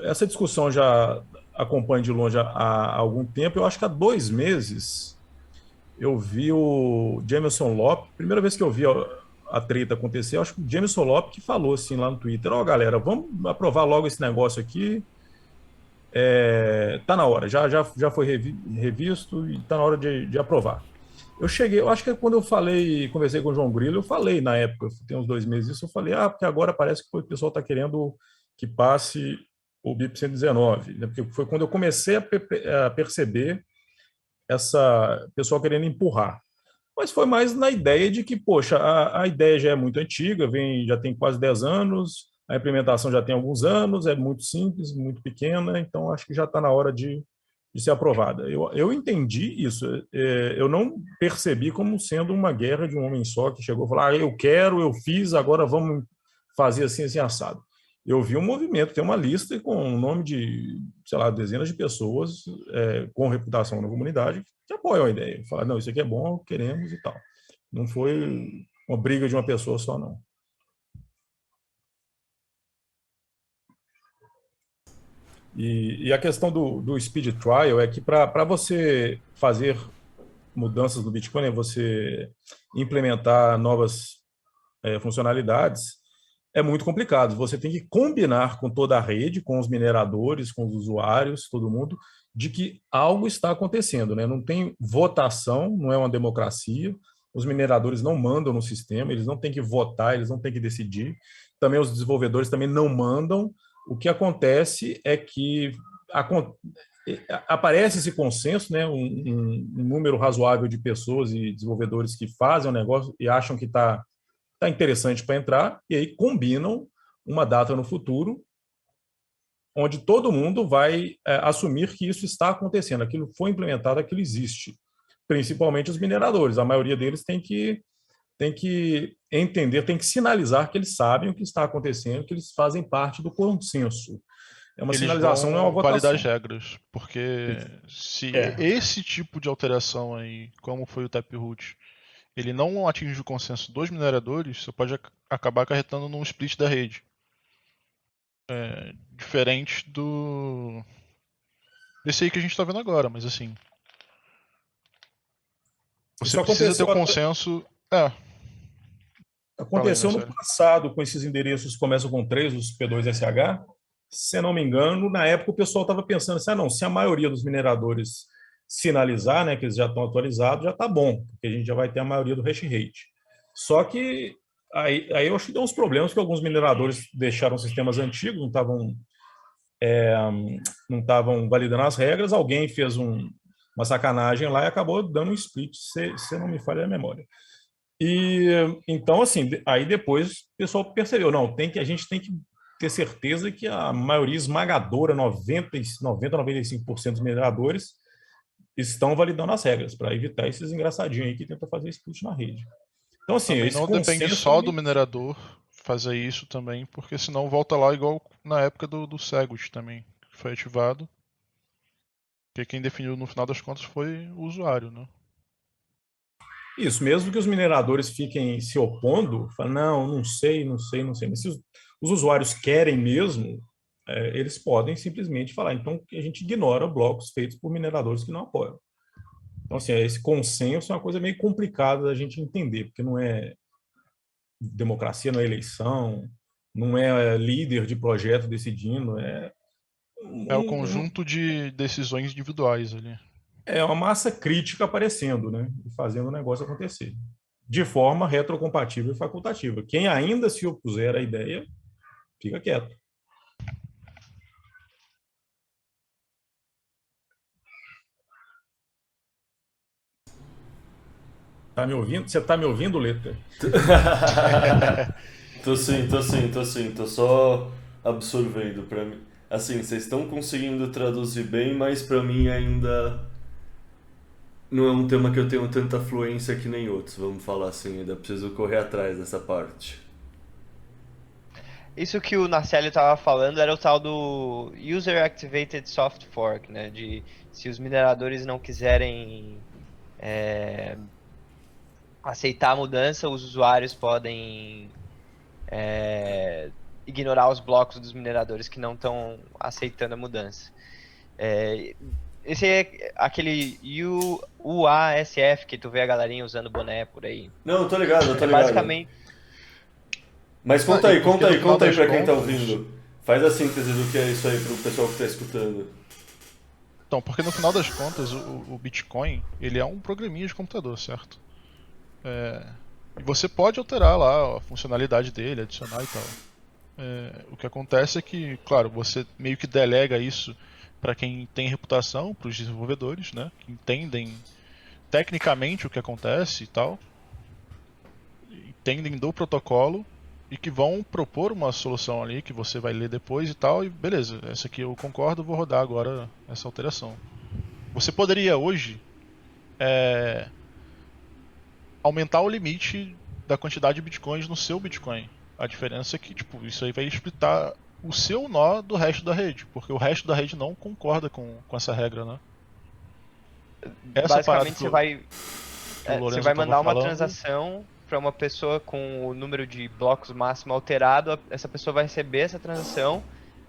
E: essa discussão já acompanho de longe há algum tempo. Eu acho que há 2 meses eu vi o Jameson Lopp, primeira vez que eu vi a treta acontecer, eu acho que o Jameson Lopp que falou assim lá no Twitter, galera, vamos aprovar logo esse negócio aqui, tá na hora, já foi revisto e tá na hora de aprovar. Eu acho que quando eu conversei com o João Grilo, eu falei na época, tem uns 2 meses isso, eu falei, porque agora parece que o pessoal está querendo que passe o BIP 119, né? Porque foi quando eu comecei a perceber essa pessoa querendo empurrar. Mas foi mais na ideia de que, poxa, a ideia já é muito antiga, já tem quase 10 anos, a implementação já tem alguns anos, é muito simples, muito pequena, então acho que já está na hora de ser aprovada. Eu entendi isso, eu não percebi como sendo uma guerra de um homem só que chegou e falou, eu fiz, agora vamos fazer assim, assim, assado. Eu vi um movimento, tem uma lista com o nome de, sei lá, dezenas de pessoas com reputação na comunidade que apoiam a ideia. Falaram, não, isso aqui é bom, queremos e tal. Não foi uma briga de uma pessoa só, não. E a questão do Speed Trial é que para você fazer mudanças no Bitcoin, você implementar novas funcionalidades, é muito complicado. Você tem que combinar com toda a rede, com os mineradores, com os usuários, todo mundo, de que algo está acontecendo, né? Não tem votação, não é uma democracia. Os mineradores não mandam no sistema, eles não têm que votar, eles não têm que decidir. Também os desenvolvedores também não mandam. O que acontece é que aparece esse consenso, né? Um número razoável de pessoas e desenvolvedores que fazem o negócio e acham que está interessante para entrar, e aí combinam uma data no futuro onde todo mundo vai assumir que isso está acontecendo, aquilo foi implementado, aquilo existe. Principalmente os mineradores, a maioria deles tem que tem que entender, tem que sinalizar que eles sabem o que está acontecendo, que eles fazem parte do consenso. É uma
G: Eles
E: sinalização, não é uma
G: vão validar as
E: votação.
G: regras, porque se
E: É,
G: esse tipo de alteração aí, como foi o Taproot, ele não atinge o consenso dos mineradores, você pode acabar acarretando num split da rede. Diferente desse aí que a gente está vendo agora, mas assim, você
E: isso
G: precisa ter
E: aconteceu,
G: o consenso. Fala aí, né,
E: aconteceu no
G: sério.
E: passado com esses endereços que começam com 3, os P2SH. Se eu não me engano, na época o pessoal estava pensando assim, não, se a maioria dos mineradores sinalizar, né, que eles já estão atualizados, já está bom, porque a gente já vai ter a maioria do hash rate. Só que aí eu acho que deu uns problemas, que alguns mineradores deixaram sistemas antigos, não estavam validando as regras, alguém fez uma sacanagem lá e acabou dando um split, se não me falha a memória. E então, assim, aí depois o pessoal percebeu, não, a gente tem que ter certeza que a maioria esmagadora, 95% dos mineradores, estão validando as regras, para evitar esses engraçadinhos aí que tentam fazer split na rede. Então, assim,
G: Também
E: esse
G: não depende
E: consenso
G: só do minerador fazer isso também, porque senão volta lá igual na época do Segwit também, que foi ativado. Porque quem definiu no final das contas foi o usuário, né?
E: Isso, mesmo que os mineradores fiquem se opondo, falam, não, não sei, não sei, não sei. Mas se os usuários querem mesmo, eles podem simplesmente falar, então a gente ignora blocos feitos por mineradores que não apoiam. Então, assim, esse consenso é uma coisa meio complicada da gente entender, porque não é democracia, não é eleição, não é líder de projeto decidindo,
G: É o
E: um-
G: conjunto de decisões individuais ali.
E: é uma massa crítica aparecendo, né, e fazendo o negócio acontecer, de forma retrocompatível e facultativa. Quem ainda se opuser à ideia, fica quieto. Tá me ouvindo? Você tá me ouvindo, Letra?
D: Tô sim, tô sim, tô sim, tô só absorvendo pra mim. Assim, vocês estão conseguindo traduzir bem, mas pra mim ainda não é um tema que eu tenho tanta fluência que nem outros, vamos falar assim, ainda preciso correr atrás dessa parte.
H: Isso que o Narcélio estava falando era o tal do User Activated Soft Fork, né? De se os mineradores não quiserem aceitar a mudança, os usuários podem ignorar os blocos dos mineradores que não estão aceitando a mudança. Esse é aquele UASF que tu vê a galerinha usando boné por aí.
D: Não, eu tô ligado, eu tô
H: É
D: ligado.
H: basicamente.
D: Mas
G: Ah, e porque no final
D: conta aí
G: das
D: pra quem tá
G: contas.
D: ouvindo. Faz a síntese do que é isso aí pro pessoal que tá escutando.
G: Então, porque no final das contas o Bitcoin ele é um programinha de computador, certo? E você pode alterar lá a funcionalidade dele, adicionar e tal. O que acontece é que, claro, você meio que delega isso para quem tem reputação, para os desenvolvedores, né? Que entendem tecnicamente o que acontece e tal, entendem do protocolo e que vão propor uma solução ali que você vai ler depois e tal, e beleza, essa aqui eu concordo, vou rodar agora essa alteração. Você poderia hoje aumentar o limite da quantidade de bitcoins no seu Bitcoin. A diferença é que, tipo, isso aí vai splitar o seu nó do resto da rede, porque o resto da rede não concorda com essa regra, né? Essa parada
H: Basicamente,
G: que o
H: você
G: Lorenzo
H: vai
G: estava
H: mandar uma
G: falando.
H: transação para uma pessoa com o número de blocos máximo alterado. Essa pessoa vai receber essa transação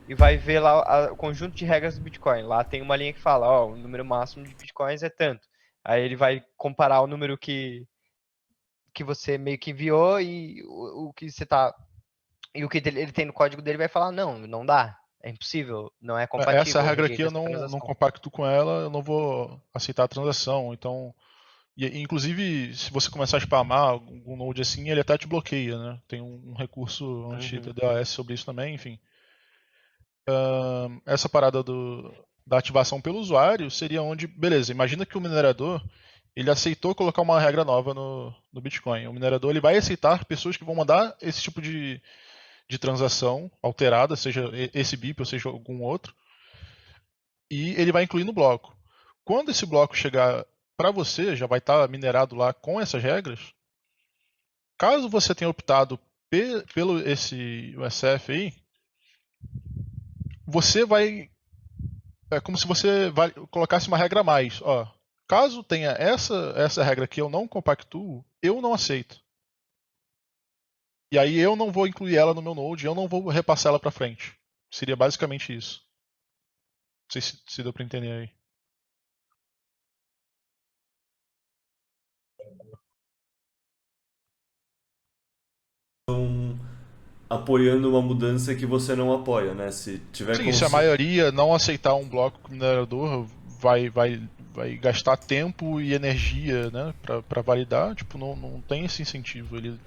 H: e vai ver lá o conjunto de regras do Bitcoin. Lá tem uma linha que fala, ó, o número máximo de Bitcoins é tanto. Aí ele vai comparar o número que você meio que enviou e o que você tá. E o que ele tem no código dele vai falar, não, não dá. É impossível, não é
G: Essa
H: compatível, eu
G: regra aqui
H: rejeito
G: eu
H: essa
G: não
H: transação.
G: compacto com ela, eu não vou aceitar a transação. Então, inclusive, se você começar a spamar algum node assim, ele até te bloqueia, né? Tem um recurso
H: Uhum.
G: anti-DDoS sobre isso também, enfim. Essa parada da ativação pelo usuário seria onde, beleza, imagina que o minerador ele aceitou colocar uma regra nova no Bitcoin. O minerador ele vai aceitar pessoas que vão mandar esse tipo de transação alterada, seja esse BIP ou seja algum outro, e ele vai incluir no bloco. Quando esse bloco chegar para você, já vai estar minerado lá com essas regras, caso você tenha optado pelo esse USF aí, você vai... É como se você colocasse uma regra a mais. Ó, caso tenha essa regra que eu não compactuo, eu não aceito. E aí eu não vou incluir ela no meu node, eu não vou repassar ela para frente. Seria basicamente isso. Não sei se deu para entender aí.
D: Apoiando uma mudança que você não apoia, né? Se tiver
G: Sim, se a maioria não aceitar um bloco minerador, vai gastar tempo e energia, né, para validar, tipo, não tem esse incentivo. Ele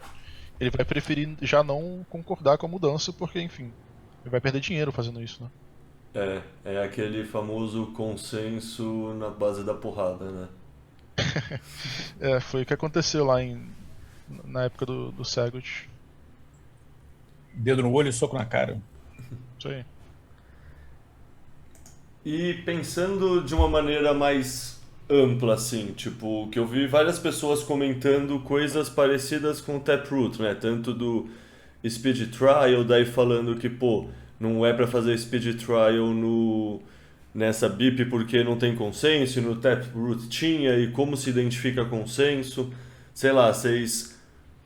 G: vai preferir já não concordar com a mudança, porque, enfim, ele vai perder dinheiro fazendo isso, né?
D: É aquele famoso consenso na base da porrada, né?
G: Foi o que aconteceu lá na época do Segwit.
E: Dedo no olho e soco na cara.
G: Isso aí.
D: E pensando de uma maneira mais ampla, assim, tipo, que eu vi várias pessoas comentando coisas parecidas com o Taproot, né? Tanto do Speed Trial, daí falando que, pô, não é pra fazer Speed Trial nessa BIP porque não tem consenso, e no Taproot tinha, e como se identifica consenso. Sei lá, vocês,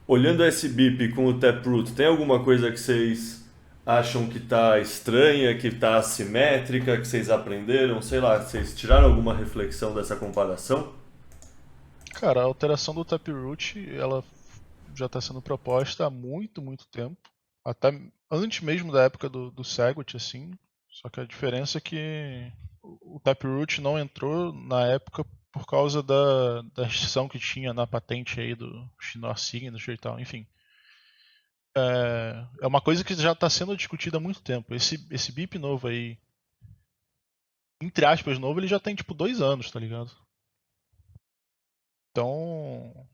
D: olhando esse BIP com o Taproot, tem alguma coisa que vocês acham que tá estranha, que tá assimétrica, que vocês aprenderam? Sei lá, vocês tiraram alguma reflexão dessa comparação?
G: Cara, a alteração do Taproot, ela já está sendo proposta há muito, muito tempo. Até antes mesmo da época do Segwit, assim. Só que a diferença é que o Taproot não entrou na época por causa da restrição que tinha na patente aí do Schnorr Signature e tal, enfim. É uma coisa que já está sendo discutida há muito tempo. Esse BIP novo aí, entre aspas novo, ele já tem tipo 2 anos, tá ligado? Então,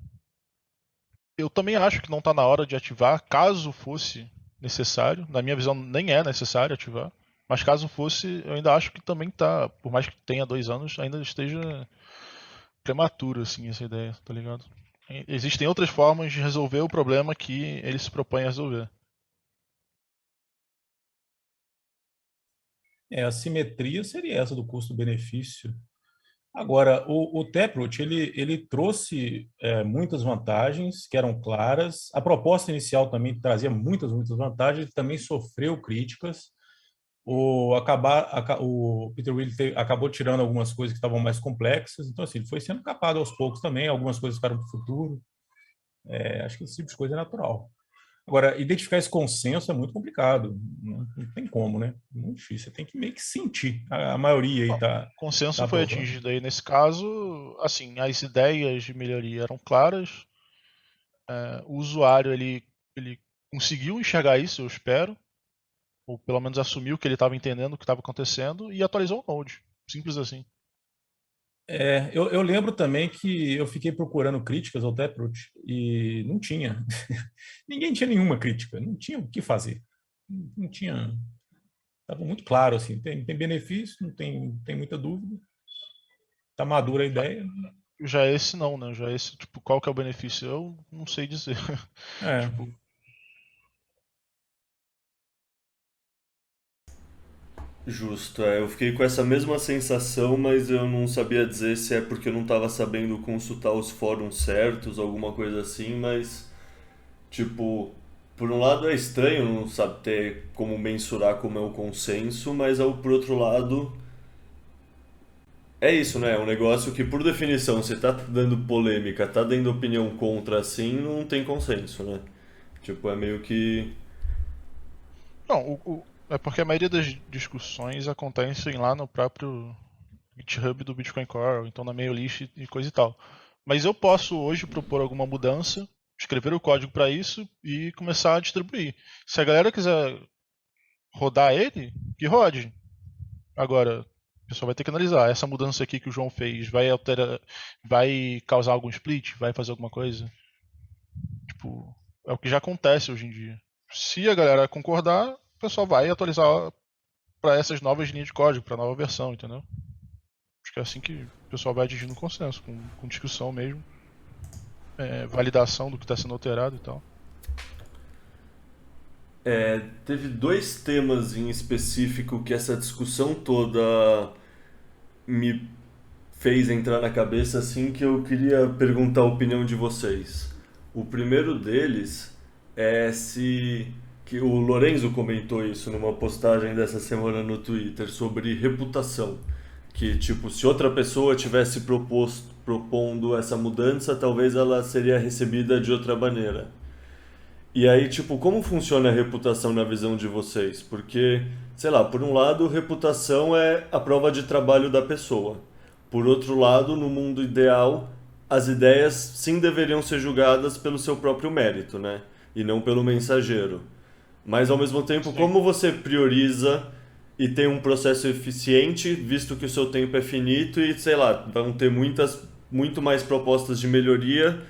G: eu também acho que não está na hora de ativar, caso fosse necessário. Na minha visão, nem é necessário ativar. Mas caso fosse, eu ainda acho que também tá, por mais que tenha 2 anos, ainda esteja prematuro, assim, essa ideia, tá ligado? Existem outras formas de resolver o problema que ele se propõe a resolver.
E: A simetria seria essa do custo-benefício. Agora, o Taproot, ele trouxe muitas vantagens que eram claras. A proposta inicial também trazia muitas vantagens, ele também sofreu críticas. O Peter Willie acabou tirando algumas coisas que estavam mais complexas, então assim, ele foi sendo capado aos poucos também, algumas coisas ficaram para o futuro. Acho que esse tipo de coisa é natural. Agora, identificar esse consenso é muito complicado, não tem como, né? Muito difícil, você tem que meio que sentir. A maioria aí tá.
G: O consenso
E: tá
G: foi
E: aprovando.
G: atingido aí nesse caso, assim, as ideias de melhoria eram claras, o usuário ele conseguiu enxergar isso, eu espero, ou pelo menos assumiu que ele estava entendendo o que estava acontecendo e atualizou o Node. Simples assim.
E: Eu lembro também que eu fiquei procurando críticas ao Taproot e não tinha. Ninguém tinha nenhuma crítica, não tinha o que fazer. Não tinha. Estava muito claro, assim, tem benefício, não tem muita dúvida. Está madura a ideia.
G: Já esse não, né? Já esse, tipo, qual que é o benefício? Eu não sei dizer. Tipo,
D: Justo, eu fiquei com essa mesma sensação, mas eu não sabia dizer se é porque eu não estava sabendo consultar os fóruns certos, alguma coisa assim, mas, tipo, por um lado é estranho não saber ter como mensurar como é o consenso, mas por outro lado, é isso, né? É um negócio que, por definição, você tá dando polêmica, tá dando opinião contra assim, não tem consenso, né? Tipo, é meio que.
G: não, é porque a maioria das discussões acontecem lá no próprio GitHub do Bitcoin Core, ou então na mail list e coisa e tal. Mas eu posso hoje propor alguma mudança, escrever o código para isso e começar a distribuir. Se a galera quiser rodar ele, que rode. Agora, o pessoal vai ter que analisar. Essa mudança aqui que o João fez vai causar algum split? Vai fazer alguma coisa? Tipo, é o que já acontece hoje em dia. Se a galera concordar, o pessoal vai atualizar para essas novas linhas de código, para a nova versão, entendeu? Acho que é assim que o pessoal vai atingindo consenso, com discussão mesmo. validação do que está sendo alterado e tal.
D: Teve dois temas em específico que essa discussão toda me fez entrar na cabeça, assim, que eu queria perguntar a opinião de vocês. O primeiro deles é que o Lorenzo comentou isso numa postagem dessa semana no Twitter sobre reputação, que tipo, se outra pessoa tivesse propondo essa mudança, talvez ela seria recebida de outra maneira. E aí, tipo, como funciona a reputação na visão de vocês? Porque, sei lá, por um lado, reputação é a prova de trabalho da pessoa. Por outro lado, no mundo ideal, as ideias sim deveriam ser julgadas pelo seu próprio mérito, né? E não pelo mensageiro. Mas, ao mesmo tempo, como você prioriza e tem um processo eficiente, visto que o seu tempo é finito e, sei lá, vão ter muito mais propostas de melhoria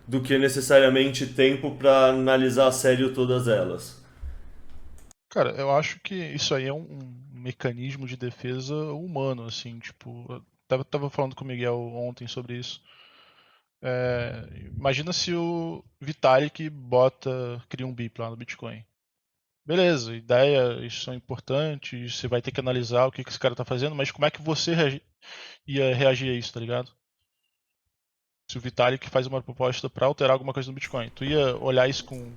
D: do que necessariamente tempo para analisar a sério todas elas?
G: Cara, eu acho que isso aí é um mecanismo de defesa humano, assim, tipo, eu tava falando com o Miguel ontem sobre isso. Imagina se o Vitalik cria um BIP lá no Bitcoin. Beleza, ideias são importantes, você vai ter que analisar o que esse cara tá fazendo, mas como é que você ia reagir a isso, tá ligado? Se o Vitalik faz uma proposta para alterar alguma coisa no Bitcoin, tu ia olhar isso com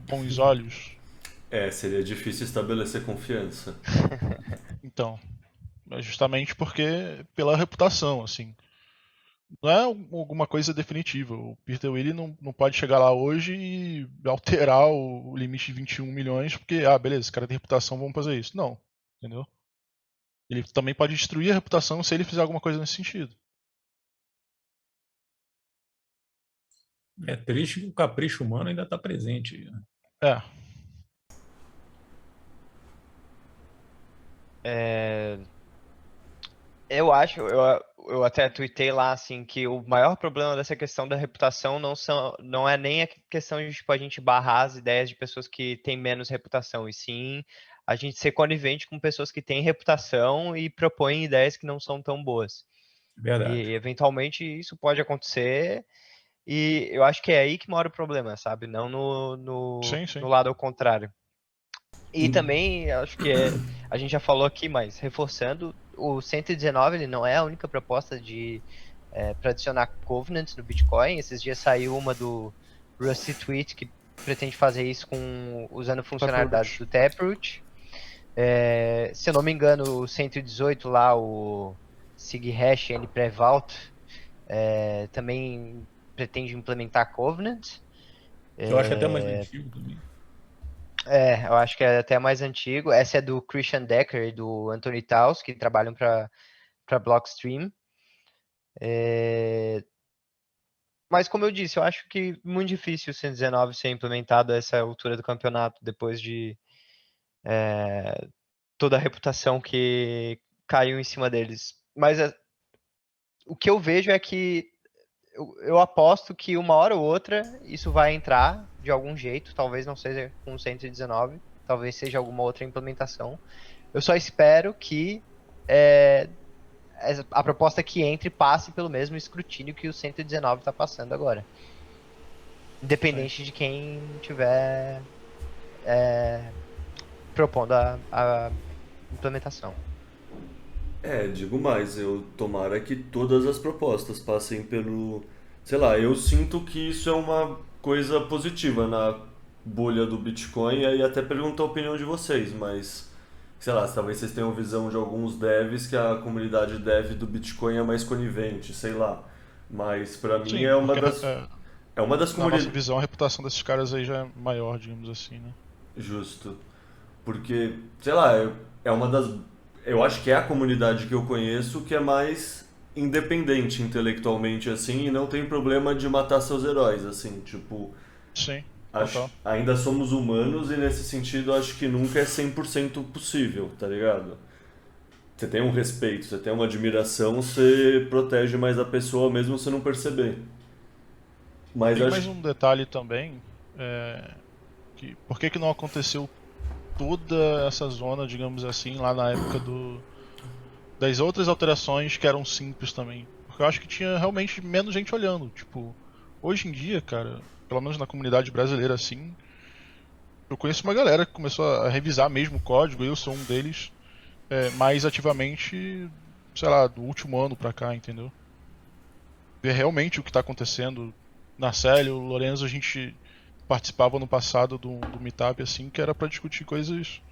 G: bons olhos?
D: Seria difícil estabelecer confiança.
G: Então, é justamente porque pela reputação, assim. Não é alguma coisa definitiva. O Peter Willy não pode chegar lá hoje e alterar o limite de 21 milhões porque, beleza, esse cara tem reputação, vamos fazer isso. Não, entendeu? Ele também pode destruir a reputação se ele fizer alguma coisa nesse sentido.
E: É triste que o capricho humano ainda está presente.
H: Eu até tuitei lá, assim, que o maior problema dessa questão da reputação não é nem a questão de, tipo, a gente barrar as ideias de pessoas que têm menos reputação, e sim a gente ser conivente com pessoas que têm reputação e propõem ideias que não são tão boas.
E: Verdade.
H: E, eventualmente, isso pode acontecer, e eu acho que é aí que mora o problema, sabe? Não no lado ao contrário. E também, acho que a gente já falou aqui, mas reforçando, o 119 ele não é a única proposta para adicionar Covenant no Bitcoin. Esses dias saiu uma do Rusty Tweet que pretende fazer isso usando funcionalidades do Taproot. Se eu não me engano, o 118 lá, o SigHash NPreVault, também pretende implementar Covenant.
E: Eu acho até mais antigo também.
H: Eu acho que é até mais antigo. Essa é do Christian Decker e do Anthony Taus, que trabalham para Blockstream. Mas, como eu disse, eu acho que é muito difícil o 119 ser implementado a essa altura do campeonato, depois de toda a reputação que caiu em cima deles. Mas o que eu vejo é que eu aposto que uma hora ou outra isso vai entrar de algum jeito, talvez não seja com o 119, talvez seja alguma outra implementação. Eu só espero que a proposta que entre passe pelo mesmo escrutínio que o 119 está passando agora. Independente de quem estiver propondo a implementação.
D: Digo mais, eu tomara que todas as propostas passem pelo... Sei lá, eu sinto que isso é uma coisa positiva na bolha do Bitcoin, e aí até pergunto a opinião de vocês, mas... Sei lá, talvez vocês tenham visão de alguns devs que a comunidade dev do Bitcoin é mais conivente, sei lá. Mas pra mim é uma das comunidades...
G: Na nossa visão, a reputação desses caras aí já é maior, digamos assim, né?
D: Justo. Porque, sei lá, é uma das... Eu acho que é a comunidade que eu conheço que é mais independente intelectualmente, assim, e não tem problema de matar seus heróis, assim, tipo...
G: Sim,
D: ainda somos humanos e nesse sentido acho que nunca é 100% possível, tá ligado? Você tem um respeito, você tem uma admiração, você protege mais a pessoa mesmo você não perceber. Mas
G: tem mais um detalhe também, por que não aconteceu toda essa zona, digamos assim, lá na época das outras alterações que eram simples também. Porque eu acho que tinha realmente menos gente olhando. Tipo, hoje em dia, cara, pelo menos na comunidade brasileira assim, eu conheço uma galera que começou a revisar mesmo o código, eu sou um deles, mais ativamente, sei lá, do último ano pra cá, entendeu? Ver realmente o que tá acontecendo. Na Célia, o Lorenzo, a gente participava no passado do meetup, assim, que era pra discutir coisas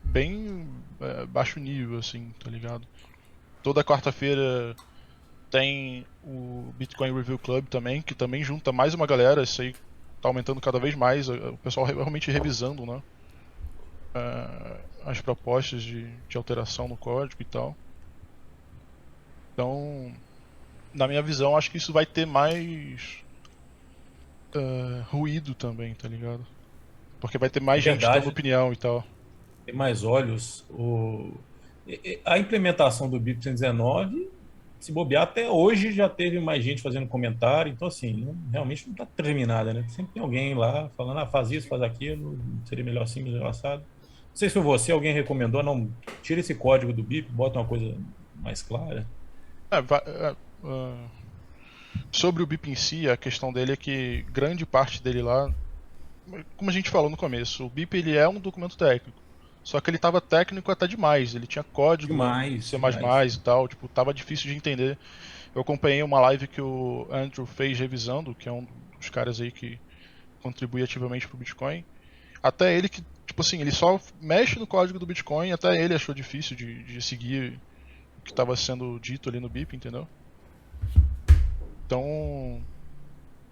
G: bem baixo nível, assim, tá ligado? Toda quarta-feira tem o Bitcoin Review Club também, que também junta mais uma galera, isso aí tá aumentando cada vez mais, o pessoal realmente revisando, né? As propostas de alteração no código e tal. Então, na minha visão, acho que isso vai ter mais ruído também, tá ligado? Porque vai ter mais
E: É
G: gente dando
E: verdade,
G: opinião e tal.
E: tem mais olhos. A implementação do BIP 119, se bobear, até hoje já teve mais gente fazendo comentário, então assim, realmente não está terminada, né? Sempre tem alguém lá falando, faz isso, faz aquilo, seria melhor assim, melhor assado. Não sei se foi você, alguém recomendou, não, tira esse código do BIP, bota uma coisa mais clara.
G: Sobre o BIP em si, a questão dele é que grande parte dele lá, como a gente falou no começo, o BIP ele é um documento técnico. Só que ele tava técnico até demais, ele tinha código em
E: Demais,
G: C++
E: demais.
G: e tal, tipo, tava difícil de entender. Eu acompanhei uma live que o Andrew fez revisando, que é um dos caras aí que contribui ativamente pro Bitcoin. Até ele que, tipo assim, ele só mexe no código do Bitcoin, até ele achou difícil de seguir o que estava sendo dito ali no BIP, entendeu? Então,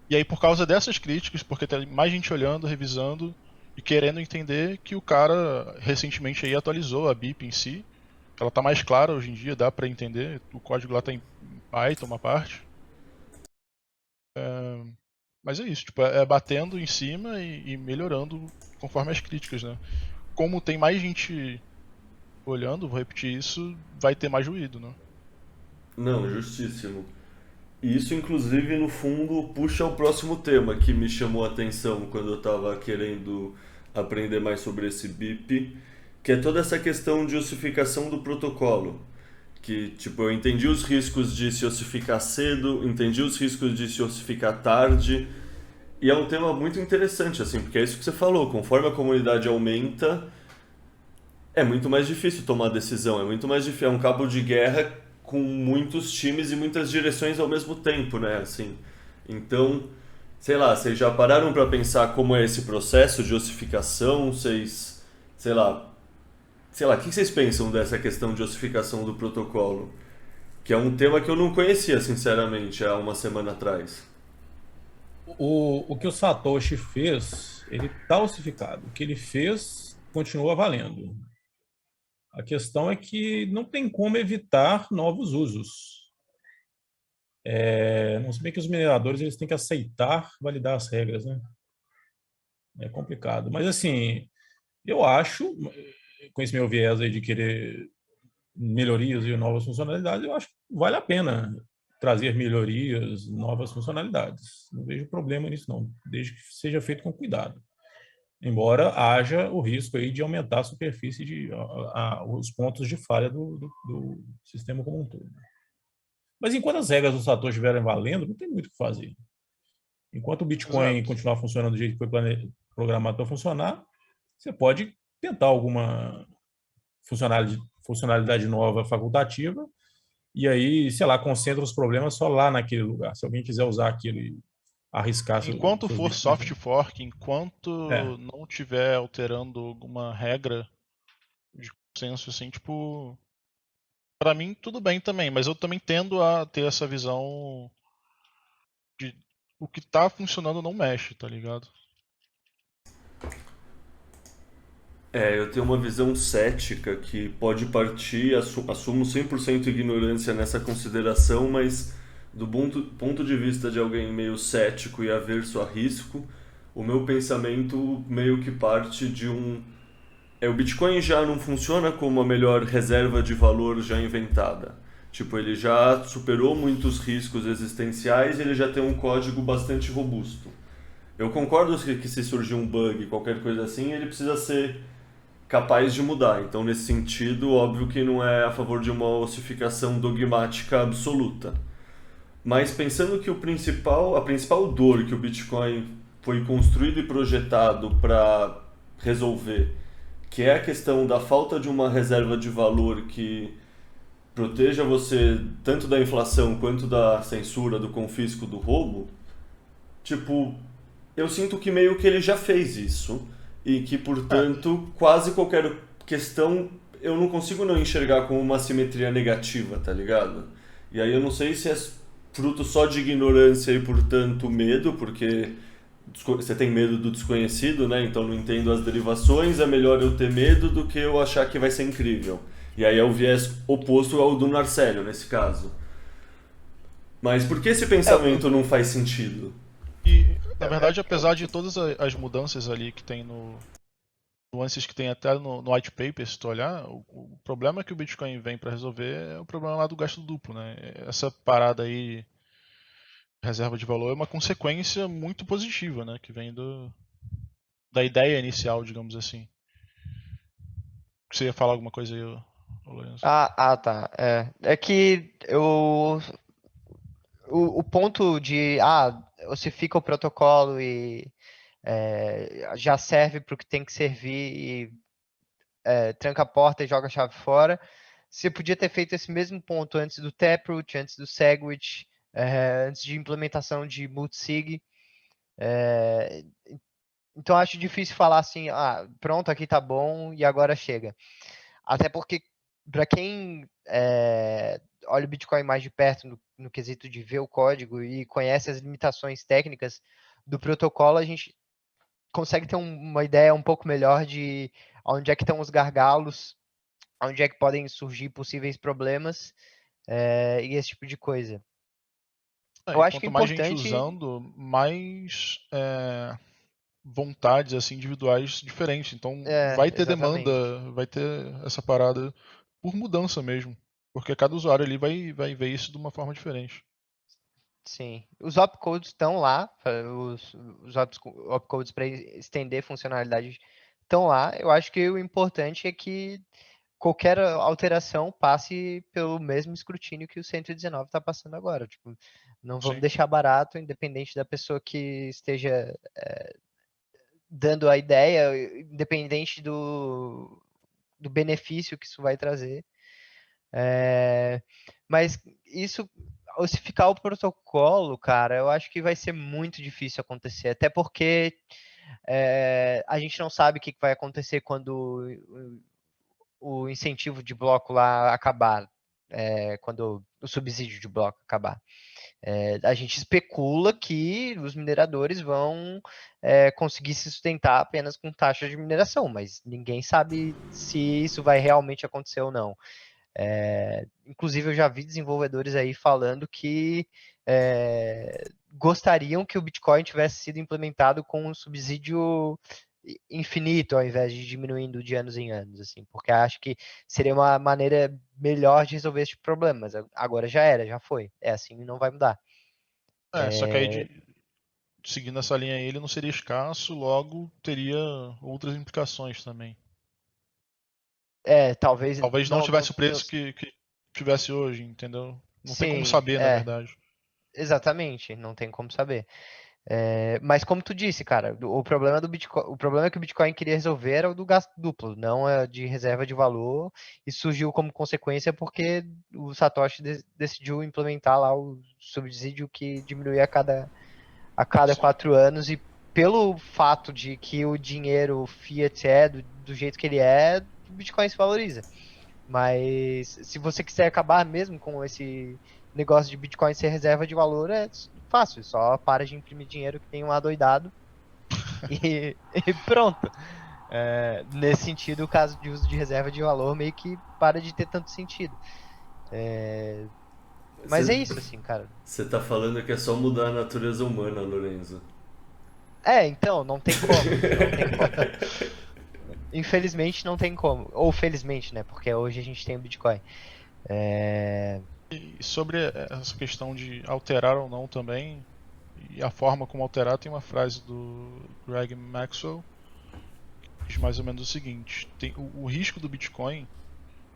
G: e aí por causa dessas críticas, porque tem mais gente olhando, revisando e querendo entender que o cara recentemente aí atualizou a BIP em si. Ela tá mais clara hoje em dia, dá pra entender. O código lá tá em Python, uma parte. Mas é isso, tipo, é batendo em cima e melhorando conforme as críticas, né? Como tem mais gente olhando, vou repetir isso, vai ter mais ruído, né?
D: Não, justíssimo. E isso, inclusive, no fundo, puxa o próximo tema que me chamou a atenção quando eu estava querendo aprender mais sobre esse BIP, que é toda essa questão de ossificação do protocolo. Que, tipo, eu entendi os riscos de se ossificar cedo, entendi os riscos de se ossificar tarde, e é um tema muito interessante, assim, porque é isso que você falou, conforme a comunidade aumenta, é muito mais difícil tomar decisão, é muito mais difícil, é um cabo de guerra com muitos times e muitas direções ao mesmo tempo, né, assim. Então, sei lá, vocês já pararam para pensar como é esse processo de ossificação? Vocês, sei lá, o que vocês pensam dessa questão de ossificação do protocolo? Que é um tema que eu não conhecia, sinceramente, há uma semana atrás.
E: O que o Satoshi fez, ele está ossificado. O que ele fez continua valendo. A questão é que não tem como evitar novos usos. Não se bem que os mineradores eles têm que aceitar validar as regras, né? É complicado. Mas, assim, eu acho, com esse meu viés aí de querer melhorias e novas funcionalidades, eu acho que vale a pena trazer melhorias, novas funcionalidades. Não vejo problema nisso, não, desde que seja feito com cuidado. Embora haja o risco aí de aumentar a superfície, os pontos de falha do sistema como um todo. Mas enquanto as regras do Satoshi estiverem valendo, não tem muito o que fazer. Enquanto o Bitcoin
G: Exato.
E: continuar funcionando do jeito que foi programado para funcionar, você pode tentar alguma funcionalidade nova facultativa e aí, sei lá, concentra os problemas só lá naquele lugar. Se alguém quiser usar aquilo e arriscar
G: Enquanto
E: seus
G: for
E: bitcoins.
G: soft fork, enquanto
E: É,
G: não tiver alterando alguma regra de consenso, assim, tipo, pra mim tudo bem também, mas eu também tendo a ter essa visão de o que tá funcionando não mexe, tá ligado?
D: Eu tenho uma visão cética que pode partir, assumo 100% ignorância nessa consideração, mas do ponto de vista de alguém meio cético e averso a risco, o meu pensamento meio que parte de o Bitcoin já não funciona como a melhor reserva de valor já inventada. Tipo, ele já superou muitos riscos existenciais e ele já tem um código bastante robusto. Eu concordo que se surgir um bug, qualquer coisa assim, ele precisa ser capaz de mudar. Então, nesse sentido, óbvio que não é a favor de uma ossificação dogmática absoluta. Mas pensando que a principal dor que o Bitcoin foi construído e projetado para resolver, que é a questão da falta de uma reserva de valor que proteja você tanto da inflação quanto da censura, do confisco, do roubo, tipo, eu sinto que meio que ele já fez isso e que, portanto, quase qualquer questão eu não consigo não enxergar como uma simetria negativa, tá ligado? E aí eu não sei se é fruto só de ignorância e, portanto, medo, porque você tem medo do desconhecido, né? Então não entendo as derivações, é melhor eu ter medo do que eu achar que vai ser incrível. E aí é o viés oposto ao do Narcélio, nesse caso. Mas por que esse pensamento não faz sentido?
G: E, na verdade, apesar de todas as mudanças ali que tem nuances que tem até no white paper, se tu olhar, o problema que o Bitcoin vem para resolver é o problema lá do gasto duplo, né? Essa parada aí, reserva de valor, é uma consequência muito positiva, né? Que vem da ideia inicial, digamos assim. Você ia falar alguma coisa aí, Lourenço?
H: Tá. É que o ponto de ossifica o protocolo e já serve para o que tem que servir e tranca a porta e joga a chave fora. Você podia ter feito esse mesmo ponto antes do Taproot, antes do Segwit, antes de implementação de multisig. Então acho difícil falar assim, pronto, aqui tá bom e agora chega. Até porque, para quem olha o Bitcoin mais de perto no quesito de ver o código e conhece as limitações técnicas do protocolo, a gente consegue ter uma ideia um pouco melhor de onde é que estão os gargalos, onde é que podem surgir possíveis problemas e esse tipo de coisa. Eu acho que é
G: quanto mais gente
H: importante...
G: usando, mais vontades assim individuais diferentes. Então vai ter
H: exatamente.
G: demanda, vai ter essa parada por mudança mesmo. Porque cada usuário ali vai ver isso de uma forma diferente.
H: Sim. Os opcodes estão lá, os opcodes para estender funcionalidade estão lá. Eu acho que o importante é que qualquer alteração passe pelo mesmo escrutínio que o 119 está passando agora. Tipo, não vamos deixar barato, independente da pessoa que esteja dando a ideia, independente do benefício que isso vai trazer. Mas isso, se ficar o protocolo, cara, eu acho que vai ser muito difícil acontecer. Até porque a gente não sabe o que vai acontecer quando o incentivo de bloco lá acabar, quando o subsídio de bloco acabar. A gente especula que os mineradores vão conseguir se sustentar apenas com taxa de mineração, mas ninguém sabe se isso vai realmente acontecer ou não. Inclusive, eu já vi desenvolvedores aí falando que gostariam que o Bitcoin tivesse sido implementado com um subsídio infinito, ao invés de diminuindo de anos em anos, assim, porque acho que seria uma maneira melhor de resolver esse problema, mas agora já foi. É assim e não vai mudar.
G: Só que aí, seguindo essa linha aí, ele não seria escasso, logo teria outras implicações também.
H: Talvez
G: não tivesse o preço que tivesse hoje, entendeu? Não tem como saber, na verdade.
H: Exatamente, não tem como saber. Mas como tu disse, cara, o problema do Bitcoin, o problema que o Bitcoin queria resolver era o do gasto duplo, não é de reserva de valor, e surgiu como consequência porque o Satoshi decidiu implementar lá o subsídio que diminuía a cada 4 anos, e pelo fato de que o dinheiro fiat do jeito que ele é, o Bitcoin se valoriza. Mas se você quiser acabar mesmo com esse negócio de Bitcoin ser reserva de valor, é fácil, só para de imprimir dinheiro que tem um adoidado e pronto. Nesse sentido, o caso de uso de reserva de valor meio que para de ter tanto sentido. Mas é isso, assim, cara.
D: Você tá falando que é só mudar a natureza humana, Lorenzo.
H: Então, não tem como. Não tem como. Infelizmente não tem como. Ou felizmente, né? Porque hoje a gente tem o Bitcoin.
G: E sobre essa questão de alterar ou não também, e a forma como alterar, tem uma frase do Greg Maxwell que diz mais ou menos o seguinte: o risco do Bitcoin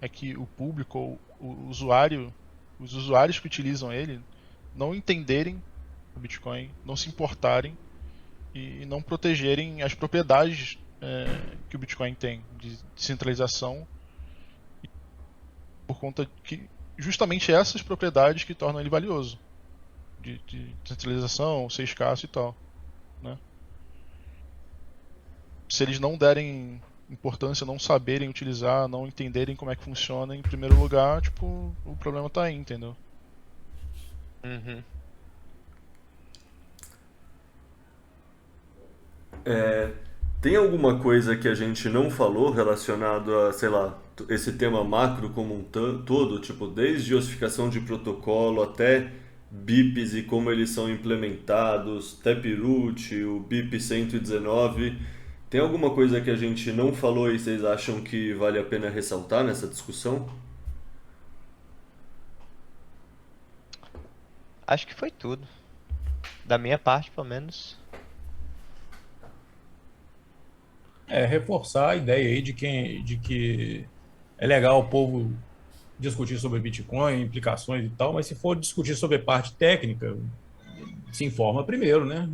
G: é que o público, o usuário, os usuários que utilizam ele, não entenderem o Bitcoin, não se importarem e não protegerem as propriedades que o Bitcoin tem de descentralização, por conta que justamente essas propriedades que tornam ele valioso, de descentralização, ser escasso e tal, né? Se eles não derem importância, não saberem utilizar, não entenderem como é que funciona, em primeiro lugar, tipo, o problema tá aí, entendeu?
H: Uhum.
D: Tem alguma coisa que a gente não falou relacionado a, sei lá, esse tema macro como um todo, tipo, desde ossificação de protocolo até BIPs e como eles são implementados, Taproot, o BIP 119. Tem alguma coisa que a gente não falou e vocês acham que vale a pena ressaltar nessa discussão?
H: Acho que foi tudo. Da minha parte, pelo menos.
E: Reforçar a ideia aí de que é legal o povo discutir sobre Bitcoin, implicações e tal, mas se for discutir sobre a parte técnica, se informa primeiro, né?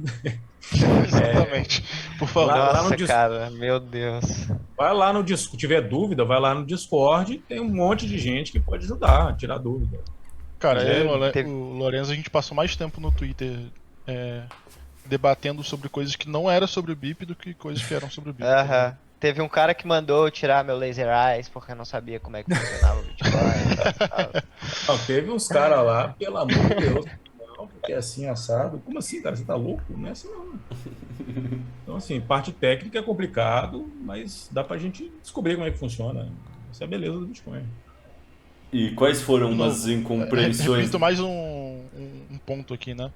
G: Exatamente. Por favor.
E: Lá no
H: Nossa, cara, meu Deus.
E: Vai lá no Discord, se tiver dúvida, vai lá no Discord, tem um monte de gente que pode ajudar, tirar dúvida.
G: Cara,
H: teve-
G: o Lorenzo, a gente passou mais tempo no Twitter debatendo sobre coisas que não eram sobre o BIP do que coisas que eram sobre o BIP.
H: Aham. Teve um cara que mandou eu tirar meu laser eyes porque eu não sabia como é que funcionava o Bitcoin.
E: Não, teve uns caras lá, pelo amor de Deus, não, porque é assim, assado. Como assim, cara? Você tá louco? Não é assim, não. Então, assim, parte técnica é complicado, mas dá pra gente descobrir como é que funciona. Essa é a beleza do Bitcoin.
D: E quais foram umas incompreensões?
G: Repito mais um ponto aqui, né?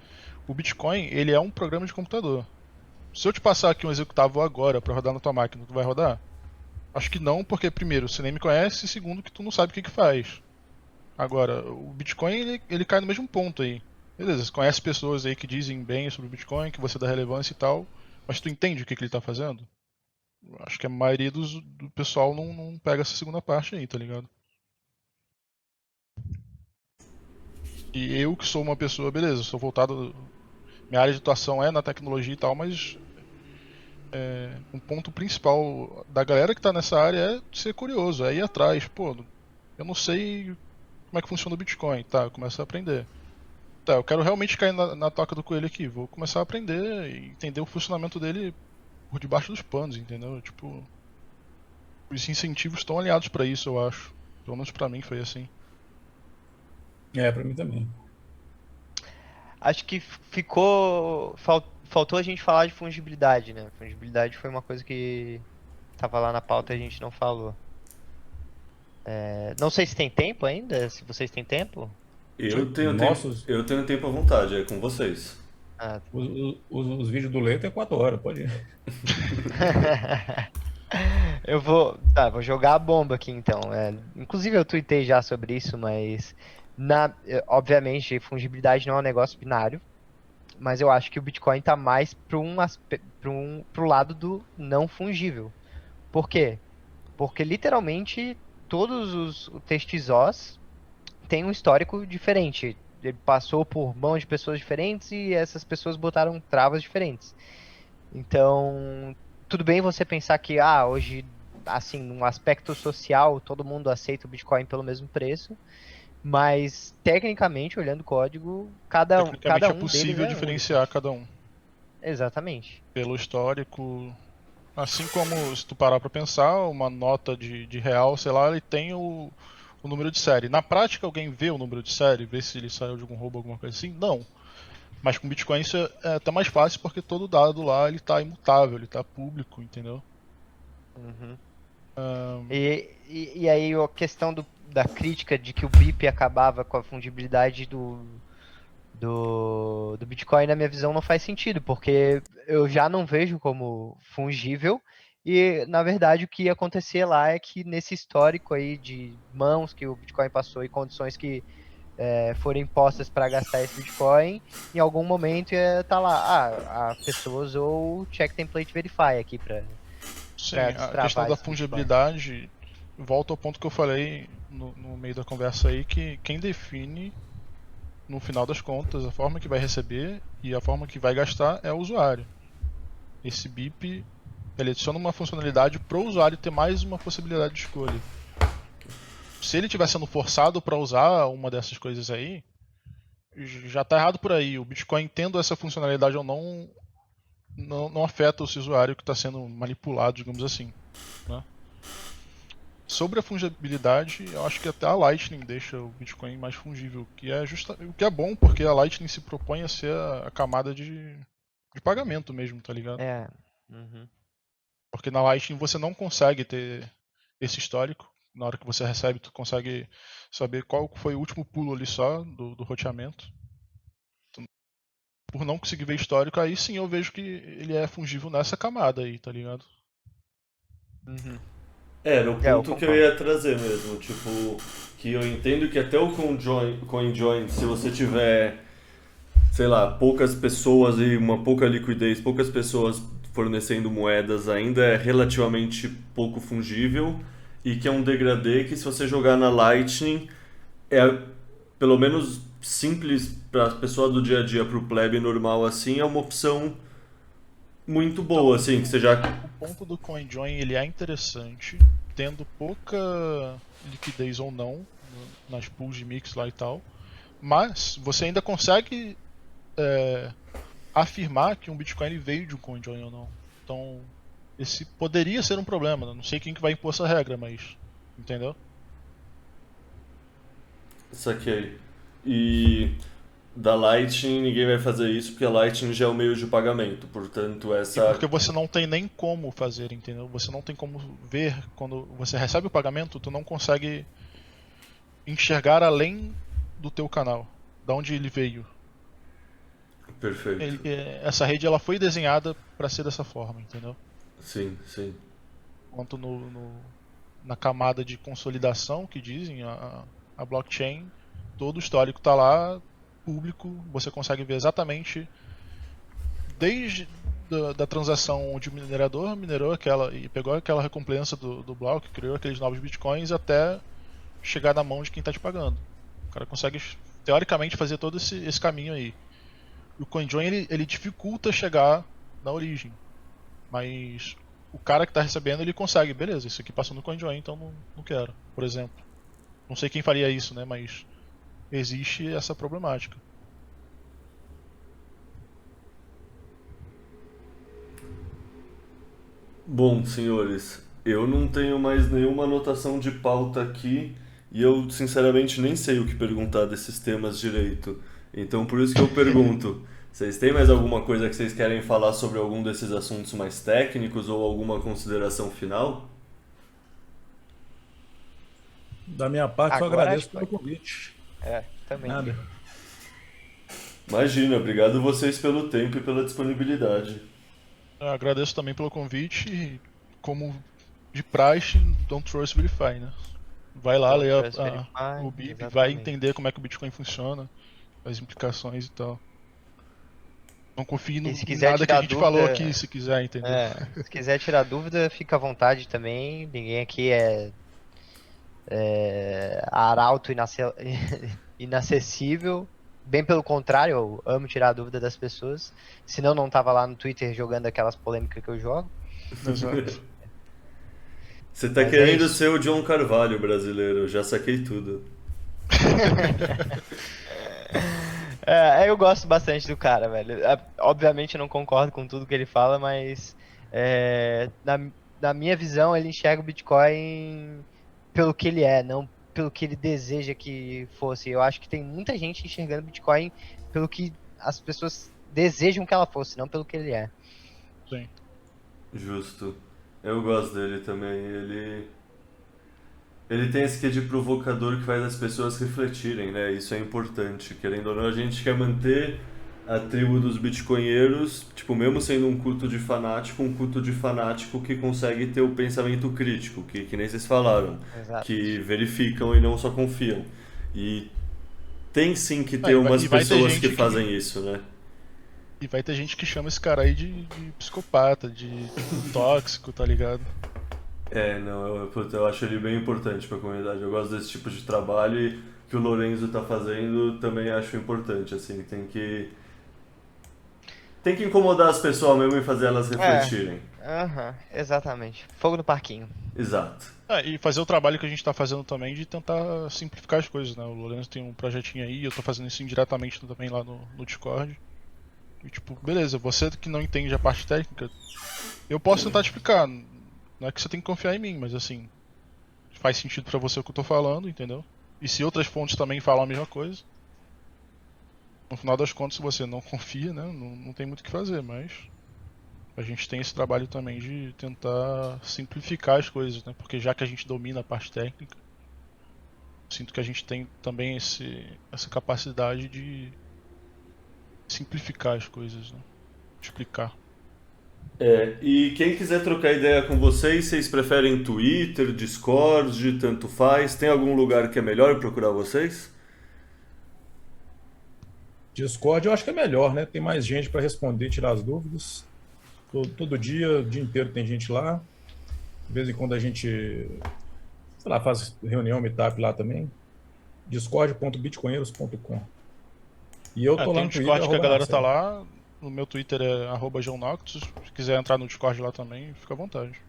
G: O Bitcoin, ele é um programa de computador. Se eu te passar aqui um executável agora pra rodar na tua máquina, tu vai rodar? Acho que não, porque primeiro, você nem me conhece, e segundo, que tu não sabe o que faz. Agora, o Bitcoin, ele cai no mesmo ponto aí. Beleza, você conhece pessoas aí que dizem bem sobre o Bitcoin, que você dá relevância e tal, mas tu entende o que ele tá fazendo? Acho que a maioria do pessoal não pega essa segunda parte aí, tá ligado? E eu que sou uma pessoa, beleza, sou voltado. Minha área de atuação é na tecnologia e tal, mas um ponto principal da galera que tá nessa área é ser curioso, é ir atrás. Pô, eu não sei como é que funciona o Bitcoin, tá? Eu começo a aprender. Tá, eu quero realmente cair na toca do coelho aqui, vou começar a aprender e entender o funcionamento dele por debaixo dos panos, entendeu? Tipo, os incentivos estão alinhados pra isso, eu acho. Pelo menos pra mim foi assim.
E: Pra mim também.
H: Acho que faltou a gente falar de fungibilidade, né? Fungibilidade foi uma coisa que tava lá na pauta e a gente não falou. Não sei se tem tempo ainda, se vocês têm tempo.
D: Eu tenho
E: Nossos-
D: tempo, eu tenho tempo à vontade, é com vocês.
H: Ah,
E: Os vídeos do Leito é 4 horas, pode ir.
H: vou jogar a bomba aqui então. Inclusive eu tuitei já sobre isso, mas obviamente fungibilidade não é um negócio binário, mas eu acho que o Bitcoin tá mais pro lado do não fungível. Por quê? Porque literalmente todos os TXOs têm um histórico diferente. Ele passou por mãos de pessoas diferentes e essas pessoas botaram travas diferentes. Então, tudo bem você pensar que hoje, assim, num aspecto social, todo mundo aceita o Bitcoin pelo mesmo preço, mas tecnicamente, olhando o código, cada um
G: Tecnicamente é
H: deles
G: possível diferenciar cada um.
H: Exatamente.
G: Pelo histórico. Assim como, se tu parar pra pensar, uma nota de real, sei lá, ele tem o número de série. Na prática, alguém vê o número de série, vê se ele saiu de algum roubo, alguma coisa assim? Não. Mas com Bitcoin isso é até mais fácil, porque todo dado lá ele tá imutável, ele tá público, entendeu?
H: Uhum. E aí a questão da crítica de que o BIP acabava com a fungibilidade do Bitcoin, na minha visão, não faz sentido, porque eu já não vejo como fungível, e na verdade o que ia acontecer lá é que nesse histórico aí de mãos que o Bitcoin passou e condições que forem impostas para gastar esse Bitcoin, em algum momento ia estar lá, a pessoa usou o Check Template Verify aqui para
G: Sim, a questão da
H: esse
G: fungibilidade, volta ao ponto que eu falei no meio da conversa aí, que quem define no final das contas, a forma que vai receber e a forma que vai gastar é o usuário. Esse BIP, ele adiciona uma funcionalidade para o usuário ter mais uma possibilidade de escolha. Se ele estiver sendo forçado para usar uma dessas coisas aí, já está errado por aí. O Bitcoin tendo essa funcionalidade ou não afeta esse usuário que está sendo manipulado, digamos assim, né? Sobre a fungibilidade, eu acho que até a Lightning deixa o Bitcoin mais fungível, o que é bom, porque a Lightning se propõe a ser a camada de pagamento mesmo, tá ligado?
H: Uhum.
G: Porque na Lightning você não consegue ter esse histórico. Na hora que você recebe, tu consegue saber qual foi o último pulo ali só do roteamento. Então, por não conseguir ver histórico, aí sim eu vejo que ele é fungível nessa camada aí, tá ligado?
H: Uhum.
D: Era o
H: eu
D: ponto que eu
H: concordo.
D: ia trazer mesmo, tipo, que eu entendo que até o CoinJoin, se você tiver, sei lá, poucas pessoas e uma pouca liquidez, poucas pessoas fornecendo moedas, ainda é relativamente pouco fungível, e que é um degradê que se você jogar na Lightning é pelo menos simples para a pessoa do dia a dia, para o plebe normal assim, é uma opção muito boa, assim, que você já...
G: O ponto do CoinJoin, ele é interessante, tendo pouca liquidez ou não nas pools de mix lá e tal, mas você ainda consegue afirmar que um Bitcoin ele veio de um CoinJoin ou não. Então, esse poderia ser um problema, né? Não sei quem que vai impor essa regra, mas... Entendeu?
D: Saquei. E da Lightning ninguém vai fazer isso porque a Lightning já é o meio de pagamento, portanto
G: E
D: essa...
G: porque você não tem nem como fazer, entendeu? Você não tem como ver quando você recebe o pagamento, tu não consegue enxergar além do teu canal, da onde ele veio.
D: Perfeito.
G: Essa rede ela foi desenhada para ser dessa forma, entendeu?
D: Sim, sim.
G: Enquanto na camada de consolidação que dizem, a blockchain, todo o histórico está lá, público, você consegue ver exatamente desde da transação onde o minerador minerou aquela e pegou aquela recompensa do bloco, criou aqueles novos bitcoins, até chegar na mão de quem está te pagando. O cara consegue, teoricamente, fazer todo esse caminho aí. O CoinJoin ele dificulta chegar na origem, mas o cara que está recebendo ele consegue, beleza, isso aqui passou no CoinJoin, então não quero, por exemplo. Não sei quem faria isso, né, mas existe essa problemática.
D: Bom, senhores, eu não tenho mais nenhuma anotação de pauta aqui e eu sinceramente nem sei o que perguntar desses temas direito. Então por isso que eu pergunto, vocês têm mais alguma coisa que vocês querem falar sobre algum desses assuntos mais técnicos ou alguma consideração final?
E: Da minha parte, eu
H: Agora
E: agradeço
H: acho que
E: pelo convite.
H: Também.
E: Nada.
D: Imagina, obrigado vocês pelo tempo e pela disponibilidade.
G: Eu agradeço também pelo convite e, como de praxe, Don't Trust Verify, né? Vai lá,
H: Don't
G: ler
H: Trust Verify,
G: o BIP, vai
H: exatamente.
G: entender como é que o Bitcoin funciona, as implicações e tal. Não confie
H: E se
G: em
H: quiser
G: nada que a
H: tirar
G: gente
H: dúvida,
G: falou aqui, se quiser, entendeu?
H: se quiser tirar dúvida, fica à vontade também. Ninguém aqui é arauto inacessível. Bem pelo contrário, eu amo tirar a dúvida das pessoas. Senão não tava lá no Twitter jogando aquelas polêmicas que eu jogo.
G: Exato.
D: Você tá
H: Mas
D: querendo
H: isso.
D: ser o John Carvalho brasileiro, já saquei tudo.
H: Eu gosto bastante do cara, velho. Obviamente eu não concordo com tudo que ele fala, mas na minha visão ele enxerga o Bitcoin pelo que ele é, não pelo que ele deseja que fosse. Eu acho que tem muita gente enxergando o Bitcoin pelo que as pessoas desejam que ela fosse, não pelo que ele é.
G: Sim.
D: Justo. Eu gosto dele também. Ele tem esse quê de provocador que faz as pessoas refletirem, né? Isso é importante. Querendo ou não, a gente quer manter a tribo dos bitcoinheiros, tipo, mesmo sendo um culto de fanático que consegue ter o pensamento crítico, que nem vocês falaram,
H: Exato.
D: que verificam e não só confiam. E tem sim que ter
G: E
D: umas
G: vai ter
D: pessoas
G: gente
D: que fazem isso, né?
G: E vai ter gente que chama esse cara aí de psicopata, de tóxico, tá ligado?
D: Não, eu acho ele bem importante para a comunidade. Eu gosto desse tipo de trabalho e que o Lorenzo tá fazendo também acho importante, assim, tem que incomodar as pessoas mesmo e fazer elas refletirem.
H: Exatamente. Fogo no parquinho.
D: Exato.
G: E fazer o trabalho que a gente tá fazendo também de tentar simplificar as coisas, né? O Lourenço tem um projetinho aí, eu tô fazendo isso indiretamente também lá no Discord. E tipo, beleza, você que não entende a parte técnica, eu posso tentar te explicar. Não é que você tem que confiar em mim, mas assim, faz sentido pra você o que eu tô falando, entendeu? E se outras fontes também falam a mesma coisa, no final das contas, se você não confia, né, não tem muito o que fazer, mas a gente tem esse trabalho também de tentar simplificar as coisas, né? Porque já que a gente domina a parte técnica, sinto que a gente tem também essa capacidade de simplificar as coisas, né? Explicar.
D: E quem quiser trocar ideia com vocês preferem Twitter, Discord, tanto faz? Tem algum lugar que é melhor procurar vocês?
E: Discord eu acho que é melhor, né? Tem mais gente para responder, tirar as dúvidas. Todo dia, o dia inteiro tem gente lá. De vez em quando a gente, sei lá, faz reunião, meetup lá também. discord.bitcoinheiros.com. E eu tô lá
G: Tem
E: no
G: um Discord
E: Twitter,
G: que a galera tá
E: @Marcelo.
G: lá. No meu Twitter é @geonoctus. Se quiser entrar no Discord lá também, fica à vontade.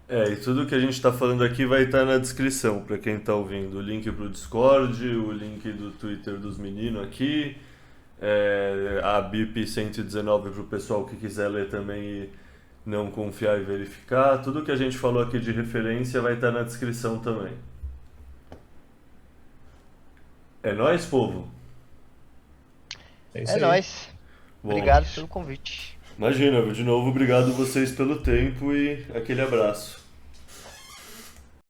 D: E tudo que a gente está falando aqui vai estar na descrição para quem está ouvindo. O link para o Discord, o link do Twitter dos meninos aqui, a BIP 119 para o pessoal que quiser ler também e não confiar e verificar. Tudo que a gente falou aqui de referência vai estar na descrição também. É nóis, povo?
E: É isso
H: É
E: aí.
H: nóis.
D: Bom,
H: Obrigado pelo convite.
D: imagina, de novo, obrigado vocês pelo tempo e aquele abraço.